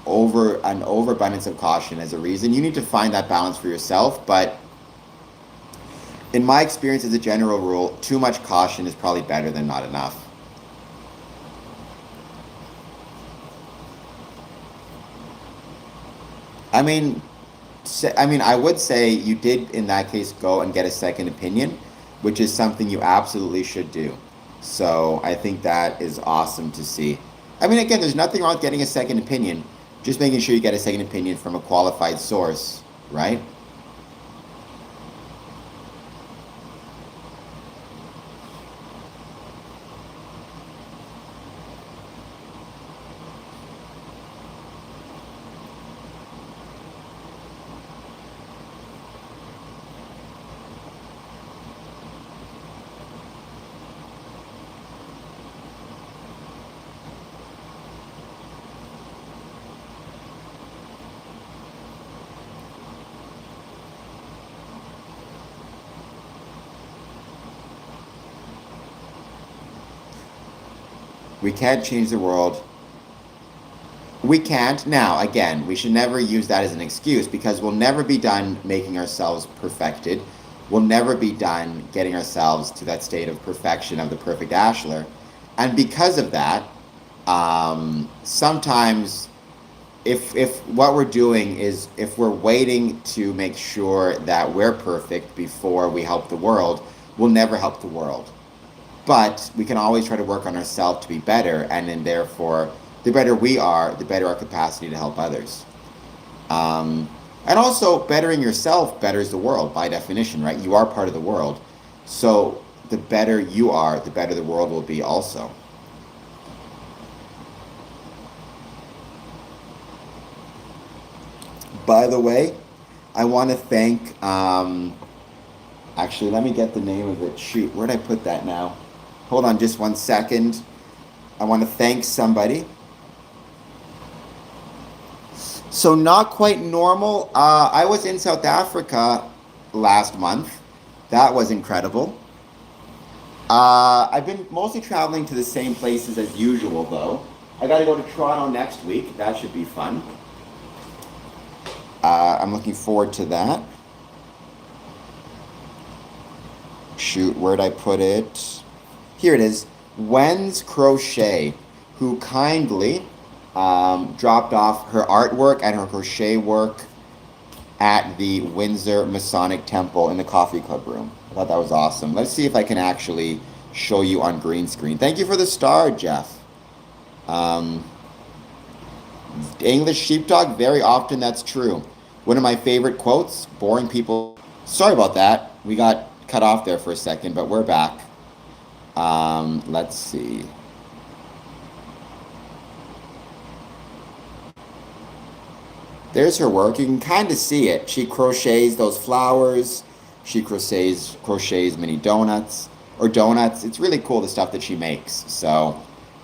an overabundance of caution as a reason. You need to find that balance for yourself. But in my experience, as a general rule, too much caution is probably better than not enough. I mean, I would say you did, in that case, go and get a second opinion, which is something you absolutely should do. So I think that is awesome to see. I mean, again, there's nothing wrong with getting a second opinion, just making sure you get a second opinion from a qualified source, right? We can't change the world. We can't. Now, again, we should never use that as an excuse because we'll never be done making ourselves perfected. We'll never be done getting ourselves to that state of perfection of the perfect ashlar. And because of that, sometimes if what we're doing is if we're waiting to make sure that we're perfect before we help the world, we'll never help the world. But we can always try to work on ourselves to be better, and then therefore, the better we are, the better our capacity to help others. And also, bettering yourself betters the world by definition, right? You are part of the world. So the better you are, the better the world will be also. By the way, I want to thank, actually, let me get the name of it. Shoot, where'd I put that now? Hold on just 1 second. I want to thank somebody. So not quite normal. I was in South Africa last month. That was incredible. I've been mostly traveling to the same places as usual, though. I got to go to Toronto next week. That should be fun. I'm looking forward to that. Shoot, where'd I put it? Here it is. Wen's Crochet, who kindly dropped off her artwork and her crochet work at the Windsor Masonic Temple in the coffee club room. I thought that was awesome. Let's see if I can actually show you on green screen. Thank you for the star, Jeff. English sheepdog, very often that's true. One of my favorite quotes, boring people. Sorry about that. We got cut off there for a second, but we're back. Let's see. There's her work. You can kind of see it. She crochets those flowers. She crochets mini donuts or donuts. It's really cool, the stuff that she makes. So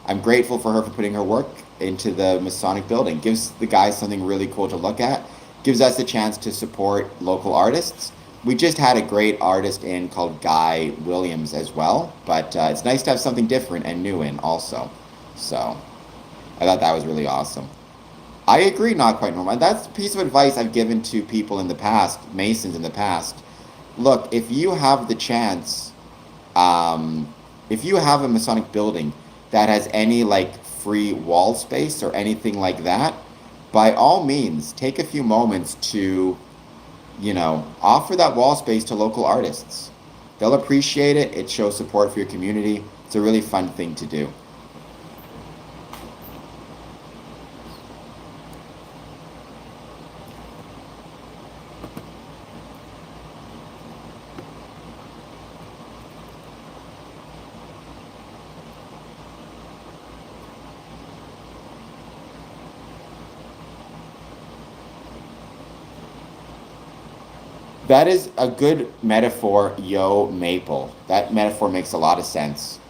I'm grateful for her for putting her work into the Masonic building. Gives the guys something really cool to look at. Gives us a chance to support local artists. We just had a great artist in called Guy Williams as well. But it's nice to have something different and new in also. So I thought that was really awesome. I agree, not quite normal. That's a piece of advice I've given to people in the past, Masons in the past. Look, if you have the chance, if you have a Masonic building that has any like free wall space or anything like that, by all means, take a few moments to, offer that wall space to local artists. They'll appreciate it. It shows support for your community. It's a really fun thing to do. That is a good metaphor, Yo Maple. That metaphor makes a lot of sense.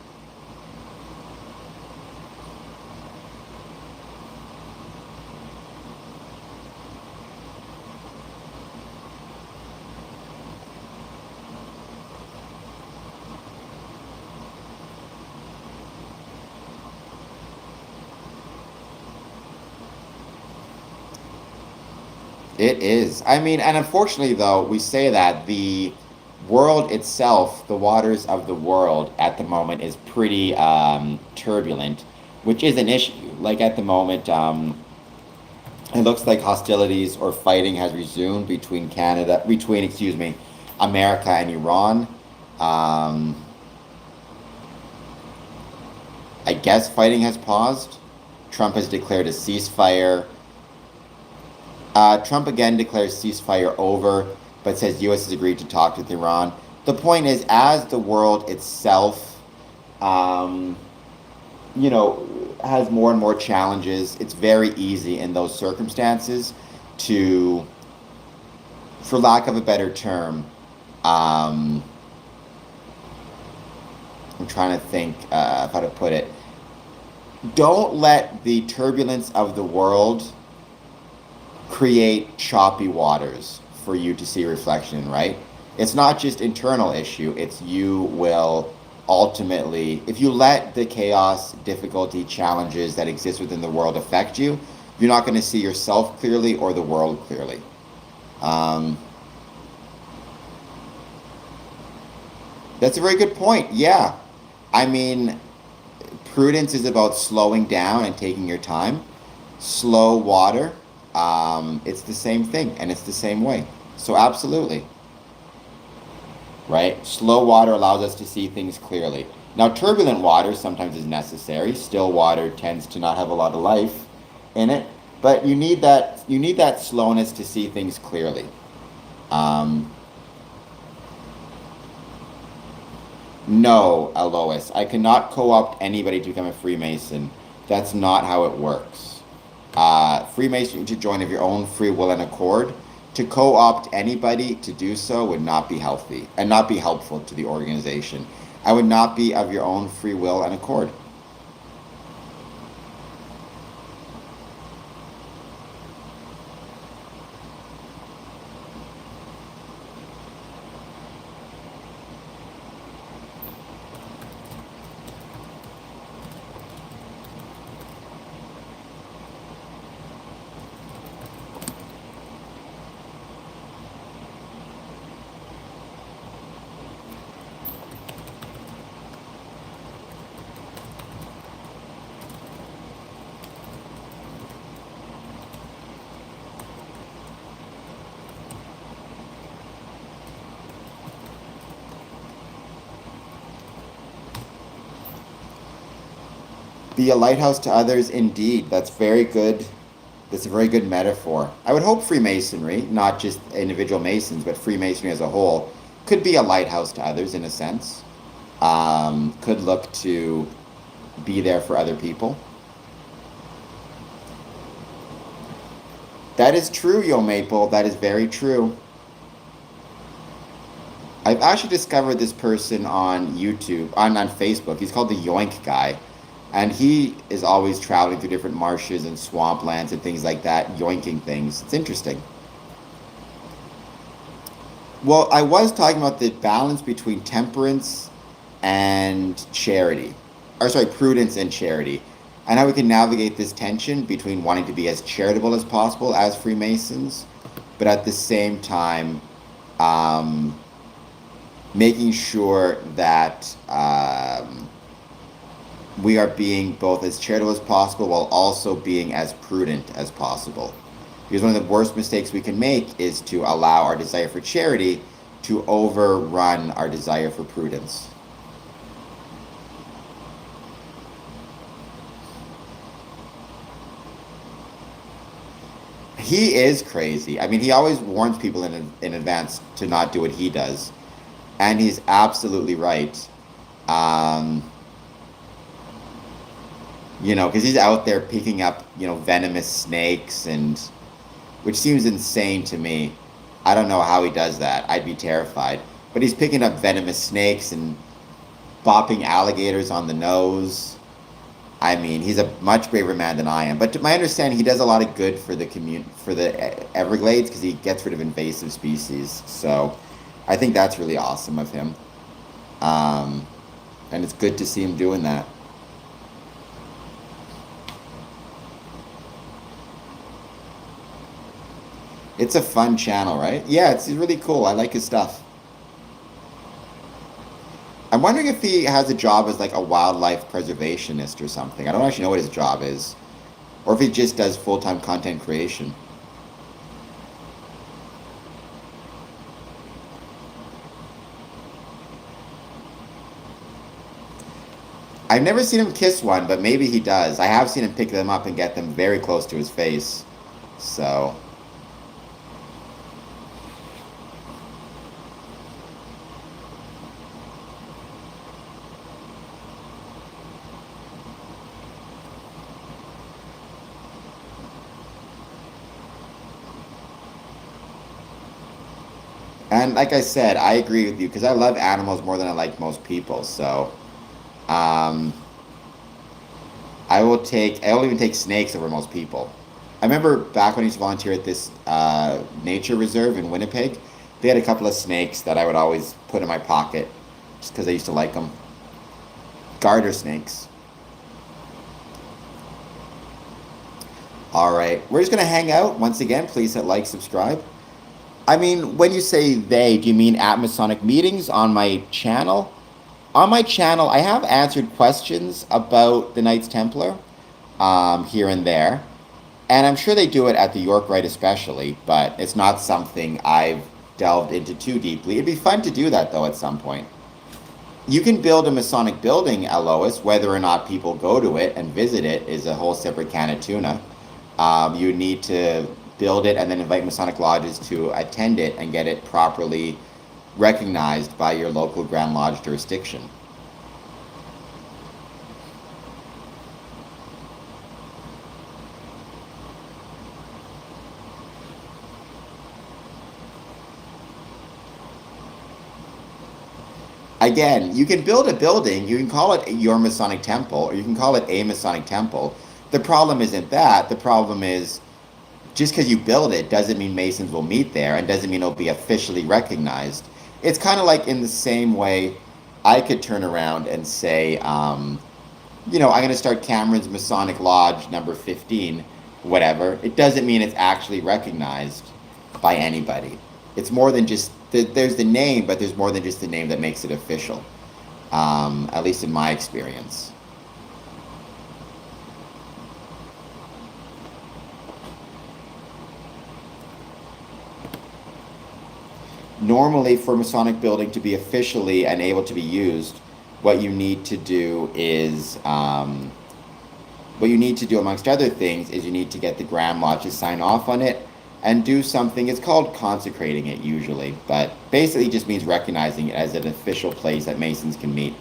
It is. I mean, and unfortunately, though, we say that the world itself, the waters of the world at the moment is pretty turbulent, which is an issue. Like at the moment, it looks like hostilities or fighting has resumed excuse me, America and Iran. Um, I guess fighting has paused. Trump has declared a ceasefire. Trump again declares ceasefire over, but says U.S. has agreed to talk with Iran. The point is, as the world itself, has more and more challenges, it's very easy in those circumstances to, for lack of a better term, I'm trying to think of how to put it. Don't let the turbulence of the world create choppy waters for you to see reflection in, right? It's not just internal issue, it's you will ultimately, if you let the chaos, difficulty, challenges that exist within the world affect you, you're not going to see yourself clearly or the world clearly. Um, that's a very good point. Yeah. I mean, prudence is about slowing down and taking your time. Slow water, it's the same thing and it's the same way. So, absolutely. Right? Slow water allows us to see things clearly. Now, turbulent water sometimes is necessary. Still water tends to not have a lot of life in it, but you need that slowness to see things clearly. Um, no, Alois, I cannot co-opt anybody to become a Freemason. That's not how it works. Freemason to join of your own free will and accord. To co-opt anybody to do so would not be healthy and not be helpful to the organization. I would not be of your own free will and accord. Be a lighthouse to others, indeed. That's very good. That's a very good metaphor. I would hope Freemasonry, not just individual Masons, but Freemasonry as a whole, could be a lighthouse to others in a sense. Could look to be there for other people. That is true, Yo Maple. That is very true. I've actually discovered this person on YouTube, on Facebook. He's called the Yoink Guy. And he is always traveling through different marshes and swamplands and things like that, yoinking things. It's interesting. Well, I was talking about the balance between temperance and charity. Or, sorry, prudence and charity. And how we can navigate this tension between wanting to be as charitable as possible as Freemasons, but at the same time, um, making sure that we are being both as charitable as possible while also being as prudent as possible. Because one of the worst mistakes we can make is to allow our desire for charity to overrun our desire for prudence. He is crazy. I mean, he always warns people in advance to not do what he does. And he's absolutely right. Um, because he's out there picking up, venomous snakes and which seems insane to me. I don't know how he does that. I'd be terrified. But he's picking up venomous snakes and bopping alligators on the nose. I mean, he's a much braver man than I am. But to my understanding, he does a lot of good for the for the Everglades because he gets rid of invasive species. So I think that's really awesome of him. Um, and it's good to see him doing that. It's a fun channel, right? Yeah, it's really cool. I like his stuff. I'm wondering if he has a job as like a wildlife preservationist or something. I don't actually know what his job is. Or if he just does full-time content creation. I've never seen him kiss one, but maybe he does. I have seen him pick them up and get them very close to his face. So, and like I said, I agree with you because I love animals more than I like most people. So, um, I'll even take snakes over most people. I remember back when I used to volunteer at this nature reserve in Winnipeg, they had a couple of snakes that I would always put in my pocket just because I used to like them. Garter snakes. All right, we're just gonna hang out. Once again, please hit like, subscribe. I mean, when you say they, do you mean at Masonic meetings on my channel? On my channel, I have answered questions about the Knights Templar here and there. And I'm sure they do it at the York Rite especially, but it's not something I've delved into too deeply. It'd be fun to do that, though, at some point. You can build a Masonic building at Lois. Whether or not people go to it and visit it is a whole separate can of tuna. You need to build it and then invite Masonic lodges to attend it and get it properly recognized by your local Grand Lodge jurisdiction. Again, you can build a building, you can call it your Masonic Temple, or you can call it a Masonic Temple. The problem isn't that. The problem is just because you build it doesn't mean Masons will meet there and doesn't mean it'll be officially recognized. It's kind of like in the same way I could turn around and say, I'm going to start Cameron's Masonic Lodge number 15, whatever. It doesn't mean it's actually recognized by anybody. It's more than just, there's the name, but there's more than just the name that makes it official, at least in my experience. Normally, for a Masonic building to be officially and able to be used, what you need to do is, amongst other things, is you need to get the Grand Lodge to sign off on it and do something. It's called consecrating it usually, but basically just means recognizing it as an official place that Masons can meet.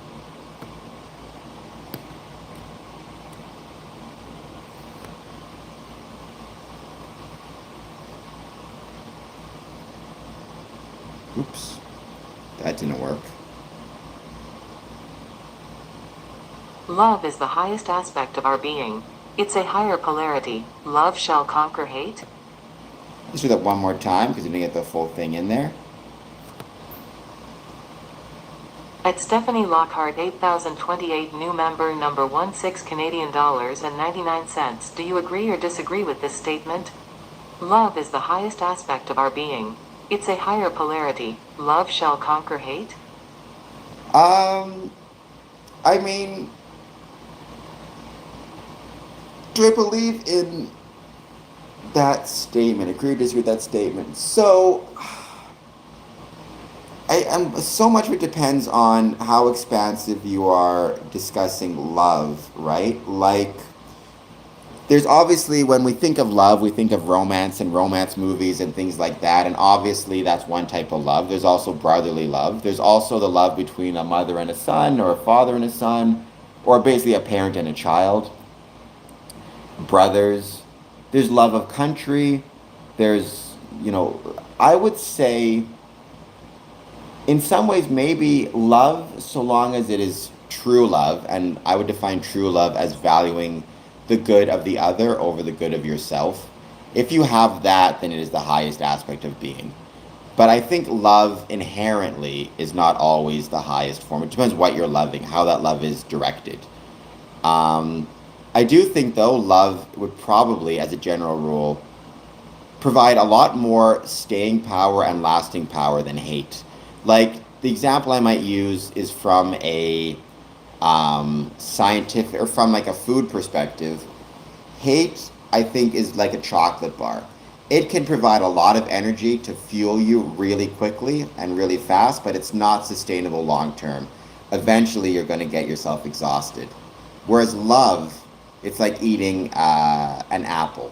Oops, that didn't work. Love is the highest aspect of our being. It's a higher polarity. Love shall conquer hate. Let's do that one more time because we didn't get the full thing in there. At Stephanie Lockhart 8028 new member number 16 Canadian dollars and 99 cents. Do you agree or disagree with this statement? Love is the highest aspect of our being. It's a higher polarity. Love shall conquer hate? I mean, do I believe in that statement? Agree or disagree with that statement? So, so much of it depends on how expansive you are discussing love, right? Like, there's obviously, when we think of love, we think of romance and romance movies and things like that. And obviously, that's one type of love. There's also brotherly love. There's also the love between a mother and a son, or a father and a son, or basically a parent and a child. Brothers. There's love of country. There's, I would say, in some ways, maybe love, so long as it is true love. And I would define true love as valuing the good of the other over the good of yourself. If you have that, then it is the highest aspect of being. But I think love inherently is not always the highest form. It depends what you're loving, how that love is directed. I do think, though, love would probably, as a general rule, provide a lot more staying power and lasting power than hate. Like, the example I might use is from a scientific, or from like a food perspective. Hate, I think, is like a chocolate bar. It can provide a lot of energy to fuel you really quickly and really fast, but it's not sustainable long term. Eventually, you're going to get yourself exhausted. Whereas love, it's like eating an apple.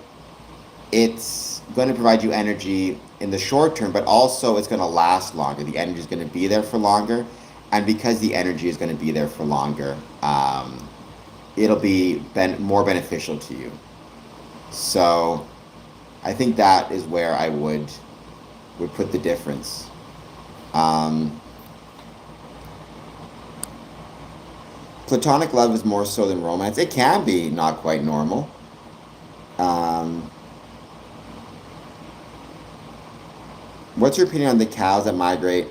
It's going to provide you energy in the short term, but also it's going to last longer. The energy is going to be there for longer. And because the energy is going to be there for longer, it'll be more beneficial to you. So I think that is where I would put the difference. Platonic love is more so than romance. It can be not quite normal. What's your opinion on the cows that migrate?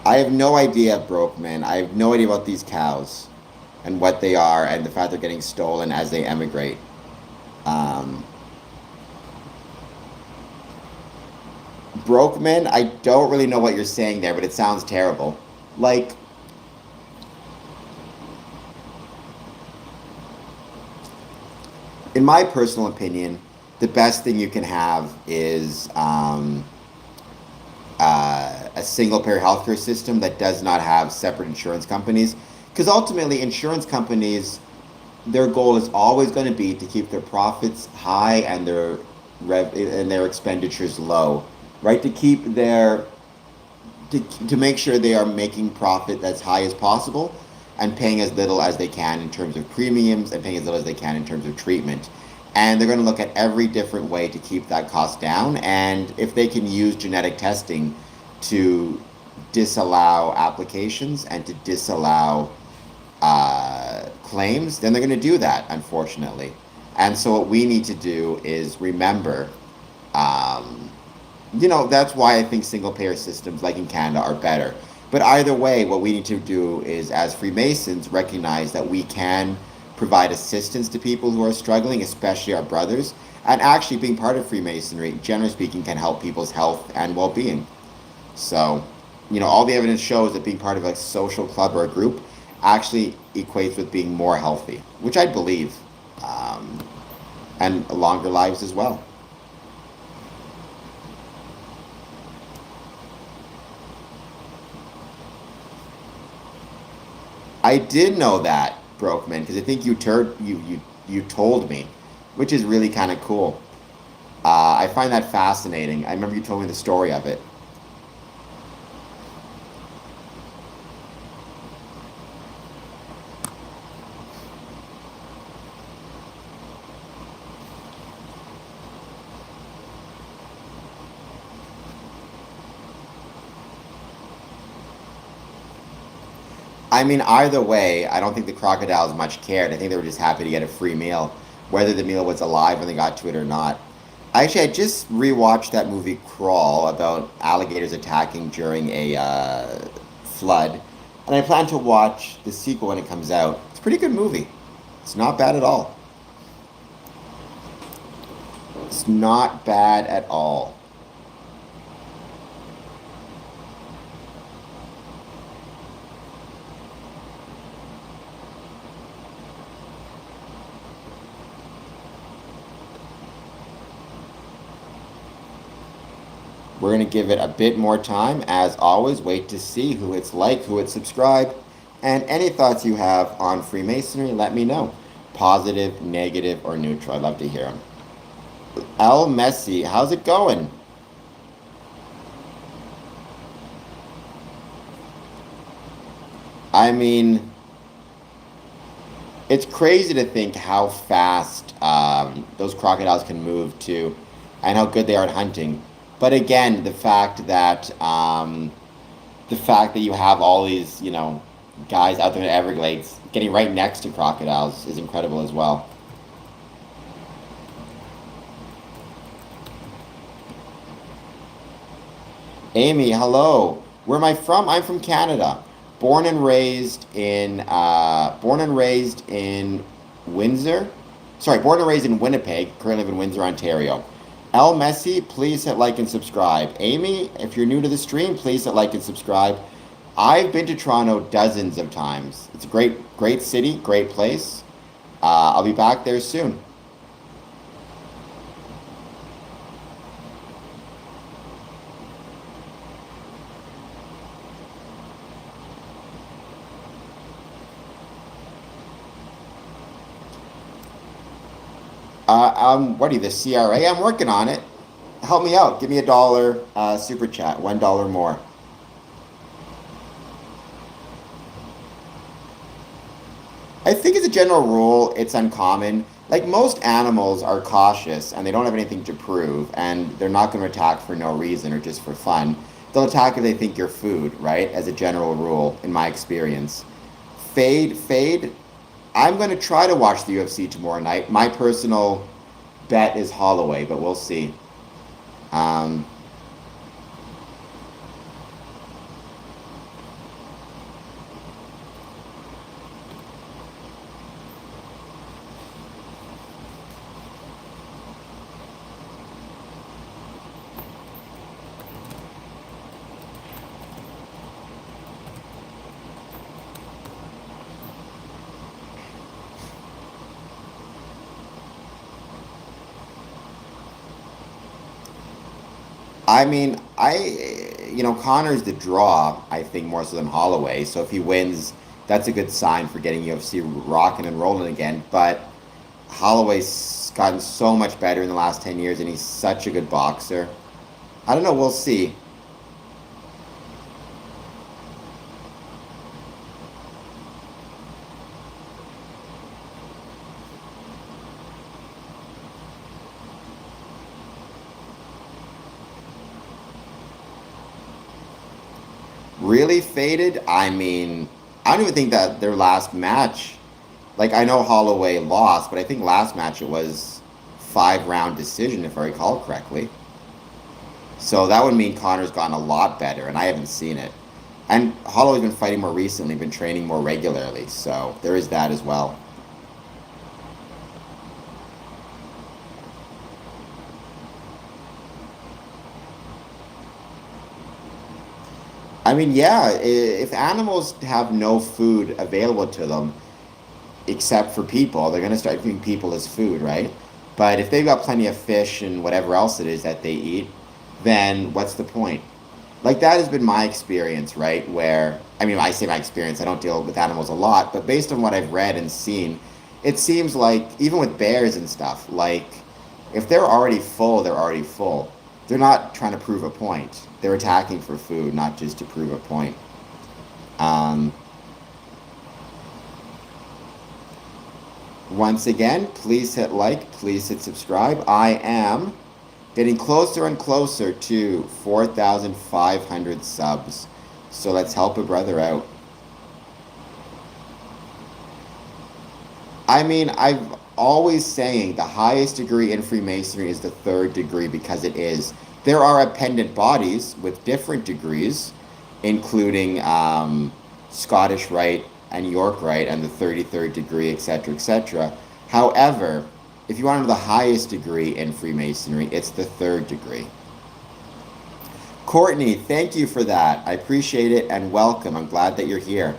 I have no idea, Brokeman. I have no idea about these cows and what they are and the fact they're getting stolen as they emigrate. Um, Brokeman, I don't really know what you're saying there, but it sounds terrible. Like, in my personal opinion, the best thing you can have is a single payer healthcare system that does not have separate insurance companies. Because ultimately, insurance companies, their goal is always going to be to keep their profits high and their expenditures low, right? To make sure they are making profit as high as possible and paying as little as they can in terms of premiums and paying as little as they can in terms of treatment. And they're going to look at every different way to keep that cost down. And if they can use genetic testing to disallow applications and to disallow claims, then they're going to do that, unfortunately. And so what we need to do is remember, um, that's why I think single payer systems like in Canada are better. But either way, what we need to do is, as Freemasons, recognize that we can provide assistance to people who are struggling, especially our brothers. And actually, being part of Freemasonry, generally speaking, can help people's health and well being. So, all the evidence shows that being part of a social club or a group actually equates with being more healthy, which I believe, um, and longer lives as well. I did know that, Brokeman, because I think you told me, which is really kind of cool. I find that fascinating. I remember you told me the story of it. I mean, either way, I don't think the crocodiles much cared. I think they were just happy to get a free meal, whether the meal was alive when they got to it or not. Actually, I just rewatched that movie Crawl about alligators attacking during a flood, and I plan to watch the sequel when it comes out. It's a pretty good movie. It's not bad at all. It's not bad at all. We're going to give it a bit more time. As always, wait to see who hits like, who hits subscribe, and any thoughts you have on Freemasonry, let me know. Positive, negative, or neutral. I'd love to hear them. L. Messi, how's it going? I mean, it's crazy to think how fast those crocodiles can move too, and how good they are at hunting. But again, the fact that you have all these, guys out there in the Everglades getting right next to crocodiles is incredible as well. Amy, hello. Where am I from? I'm from Canada. Born and raised in Windsor. Sorry, born and raised in Winnipeg. Currently live in Windsor, Ontario. L Messi, please hit like and subscribe. Amy, if you're new to the stream, please hit like and subscribe. I've been to Toronto dozens of times. It's a great, great city, great place. I'll be back there soon. What are you, the CRA? I'm working on it. Help me out. Give me $1 super chat, $1 more. I think as a general rule, it's uncommon. Like most animals are cautious and they don't have anything to prove and they're not going to attack for no reason or just for fun. They'll attack if they think you're food, right? As a general rule, in my experience. Fade. I'm going to try to watch the UFC tomorrow night. My personal bet is Holloway, but we'll see. Um, I mean, Connor's the draw, I think, more so than Holloway. So if he wins, that's a good sign for getting UFC rocking and rolling again. But Holloway's gotten so much better in the last 10 years, and he's such a good boxer. I don't know, we'll see. Really faded? I mean, I don't even think that their last match, like, I know Holloway lost, but I think last match it was 5 round decision, if I recall correctly. So that would mean Connor's gotten a lot better, and I haven't seen it. And Holloway's been fighting more recently, been training more regularly, so there is that as well. I mean, yeah, if animals have no food available to them except for people, they're going to start viewing people as food, right? But if they've got plenty of fish and whatever else it is that they eat, then what's the point? Like that has been my experience, right? Where, I mean, I say my experience, I don't deal with animals a lot, but based on what I've read and seen, it seems like even with bears and stuff, like if they're already full, they're already full. They're not trying to prove a point. They're attacking for food, not just to prove a point. Um, Once again, please hit like, please hit subscribe. I am getting closer and closer to 4,500 subs. So let's help a brother out. I mean, I've always saying the highest degree in Freemasonry is the 3rd degree because it is. There are appendant bodies with different degrees, including Scottish Rite and York Rite and the 33rd degree, etc., etc. However, if you want to know the highest degree in Freemasonry, it's the 3rd degree. Courtney, thank you for that. I appreciate it and welcome. I'm glad that you're here.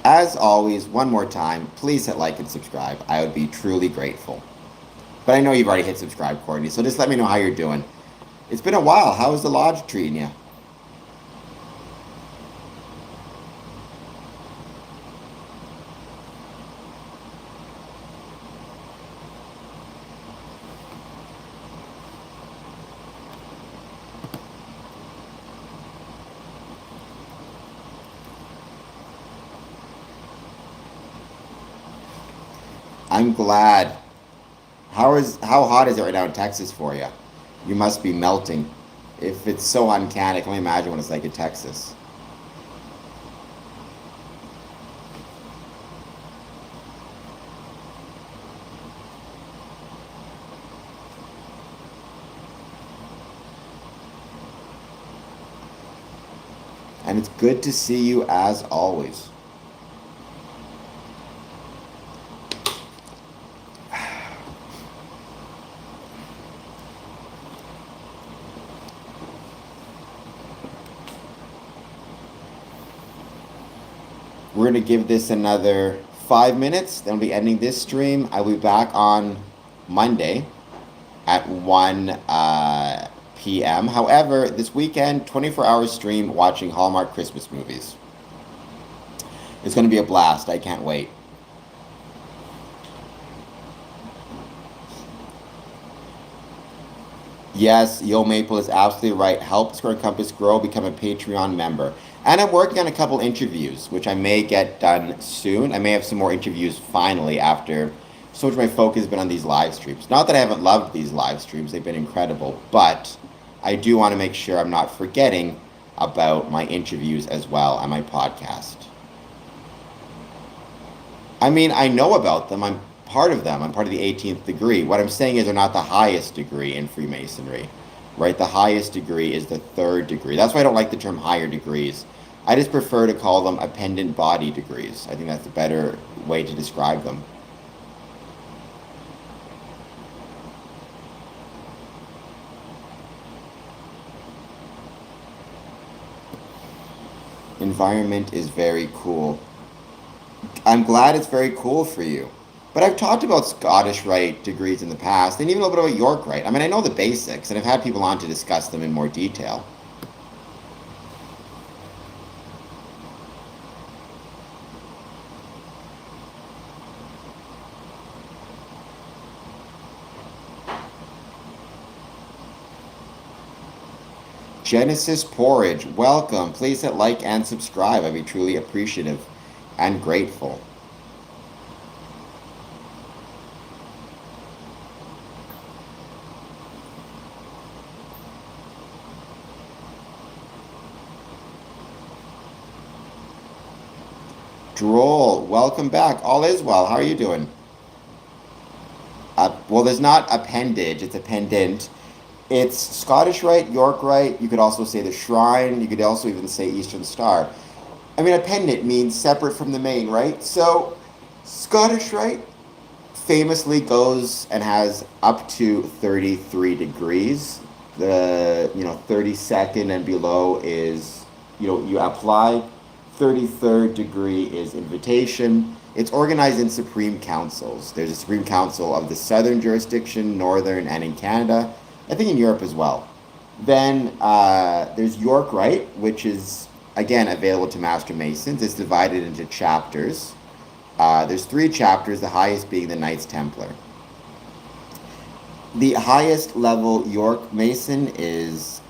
As always, one more time, please hit like and subscribe. I would be truly grateful. But I know you've already hit subscribe, Courtney, so just let me know how you're doing. It's been a while. How is the lodge treating you? I'm glad. How hot is it right now in Texas for you? You must be melting. If it's so uncanny, I can only imagine what it's like in Texas. And it's good to see you as always. We're going to give this another 5 minutes. Then we'll be ending this stream. I'll be back on Monday at 1 p.m. However, this weekend, 24-hour stream watching Hallmark Christmas movies. It's going to be a blast. I can't wait. Yes, Yo Maple is absolutely right. Help Square Compass grow, become a Patreon member. And I'm working on a couple interviews, which I may get done soon. I may have some more interviews finally after so much of my focus has been on these live streams. Not that I haven't loved these live streams, they've been incredible, but I do want to make sure I'm not forgetting about my interviews as well on my podcast. I mean, I know about them. I'm part of them. I'm part of the 18th degree. What I'm saying is they're not the highest degree in Freemasonry, right? The highest degree is the 3rd degree. That's why I don't like the term higher degrees. I just prefer to call them appendant body degrees. I think that's a better way to describe them. Environment is very cool. I'm glad it's very cool for you. But I've talked about Scottish Rite degrees in the past, and even a little bit about York Rite. I mean, I know the basics, and I've had people on to discuss them in more detail. Genesis Porridge, welcome. Please hit like and subscribe. I'd be truly appreciative and grateful. Droll, welcome back. All is well. How are you doing? Well, there's not appendage, it's a pendant. It's Scottish Rite, York Rite. You could also say the Shrine. You could also even say Eastern Star. I mean, a pendant means separate from the main, right? So, Scottish Rite famously goes and has up to 33 degrees. The 32nd and below is you apply. 33rd degree is invitation. It's organized in supreme councils. There's a supreme council of the southern jurisdiction, northern, and in Canada. I think in Europe as well. Then there's York Rite, which is again available to Master Masons. It's divided into chapters. There's 3 chapters, the highest being the Knights Templar. The highest level York Mason is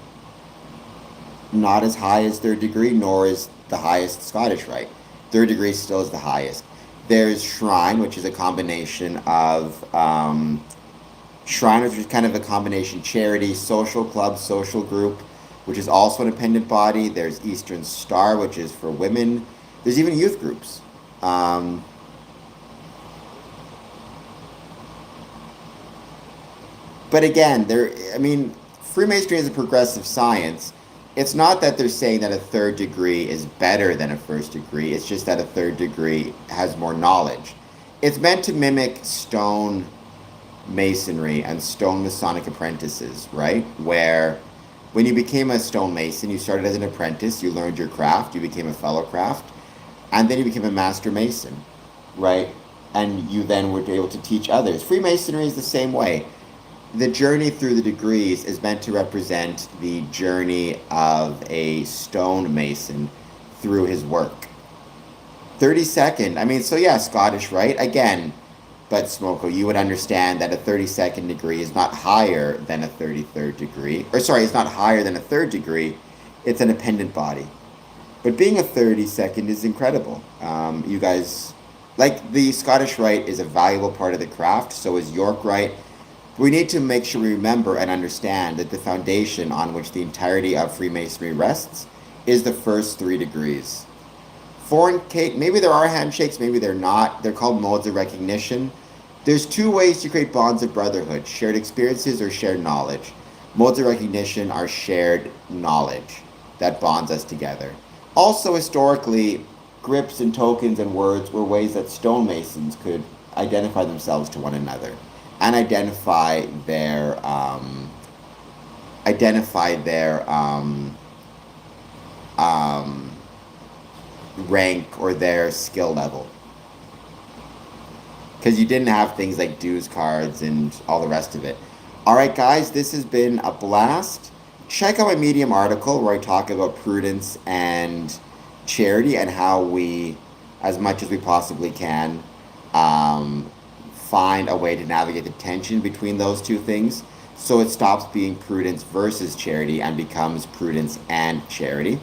not as high as 3rd degree, nor is the highest Scottish Rite. 3rd degree still is the highest. There's Shrine, which is a combination of Shrine, which is kind of a combination charity, social club, social group, which is also an independent body. There's Eastern Star, which is for women. There's even youth groups. But again, Freemasonry is a progressive science. It's not that they're saying that a 3rd degree is better than a 1st degree. It's just that a 3rd degree has more knowledge. It's meant to mimic stone masonry and stone Masonic apprentices, right? Where when you became a stone mason, you started as an apprentice, you learned your craft, you became a fellow craft, and then you became a master mason, right? And you then were able to teach others. Freemasonry is the same way. The journey through the degrees is meant to represent the journey of a stone mason through his work. 32nd, Scottish Rite, again, but Smoko, you would understand that a 32nd degree is not higher than a 33rd degree. It's not higher than a 3rd degree. It's an appendant body. But being a 32nd is incredible. You guys, like the Scottish Rite is a valuable part of the craft, so is York Rite. We need to make sure we remember and understand that the foundation on which the entirety of Freemasonry rests is the first 3 degrees. Fornicate, maybe there are handshakes, maybe they're not. They're called modes of recognition. There's 2 ways to create bonds of brotherhood, shared experiences or shared knowledge. Modes of recognition are shared knowledge that bonds us together. Also, historically, grips and tokens and words were ways that stonemasons could identify themselves to one another and identify their rank or their skill level. Because you didn't have things like dues cards and all the rest of it. All right, guys, this has been a blast. Check out my Medium article where I talk about prudence and charity and how we, as much as we possibly can, find a way to navigate the tension between those 2 things so it stops being prudence versus charity and becomes prudence and charity.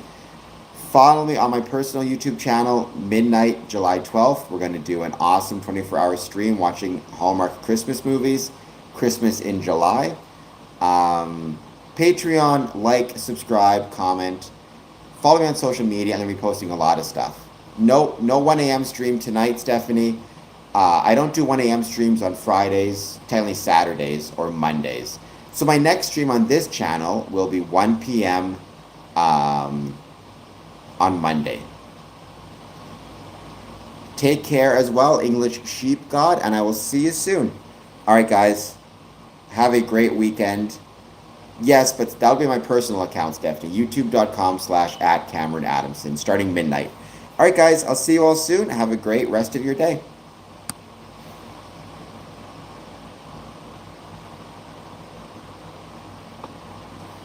Follow me on my personal YouTube channel, midnight, July 12th. We're going to do an awesome 24-hour stream watching Hallmark Christmas movies, Christmas in July. Patreon, like, subscribe, comment. Follow me on social media. I'm going to be posting a lot of stuff. No 1 a.m. stream tonight, Stephanie. I don't do 1 a.m. streams on Fridays, technically Saturdays, or Mondays. So my next stream on this channel will be 1 p.m. On Monday. Take care as well, English Sheep God, and I will see you soon. All right, guys. Have a great weekend. Yes, but that'll be my personal account, Stephanie. YouTube.com/@CameronAdamson, starting midnight. All right, guys. I'll see you all soon. Have a great rest of your day.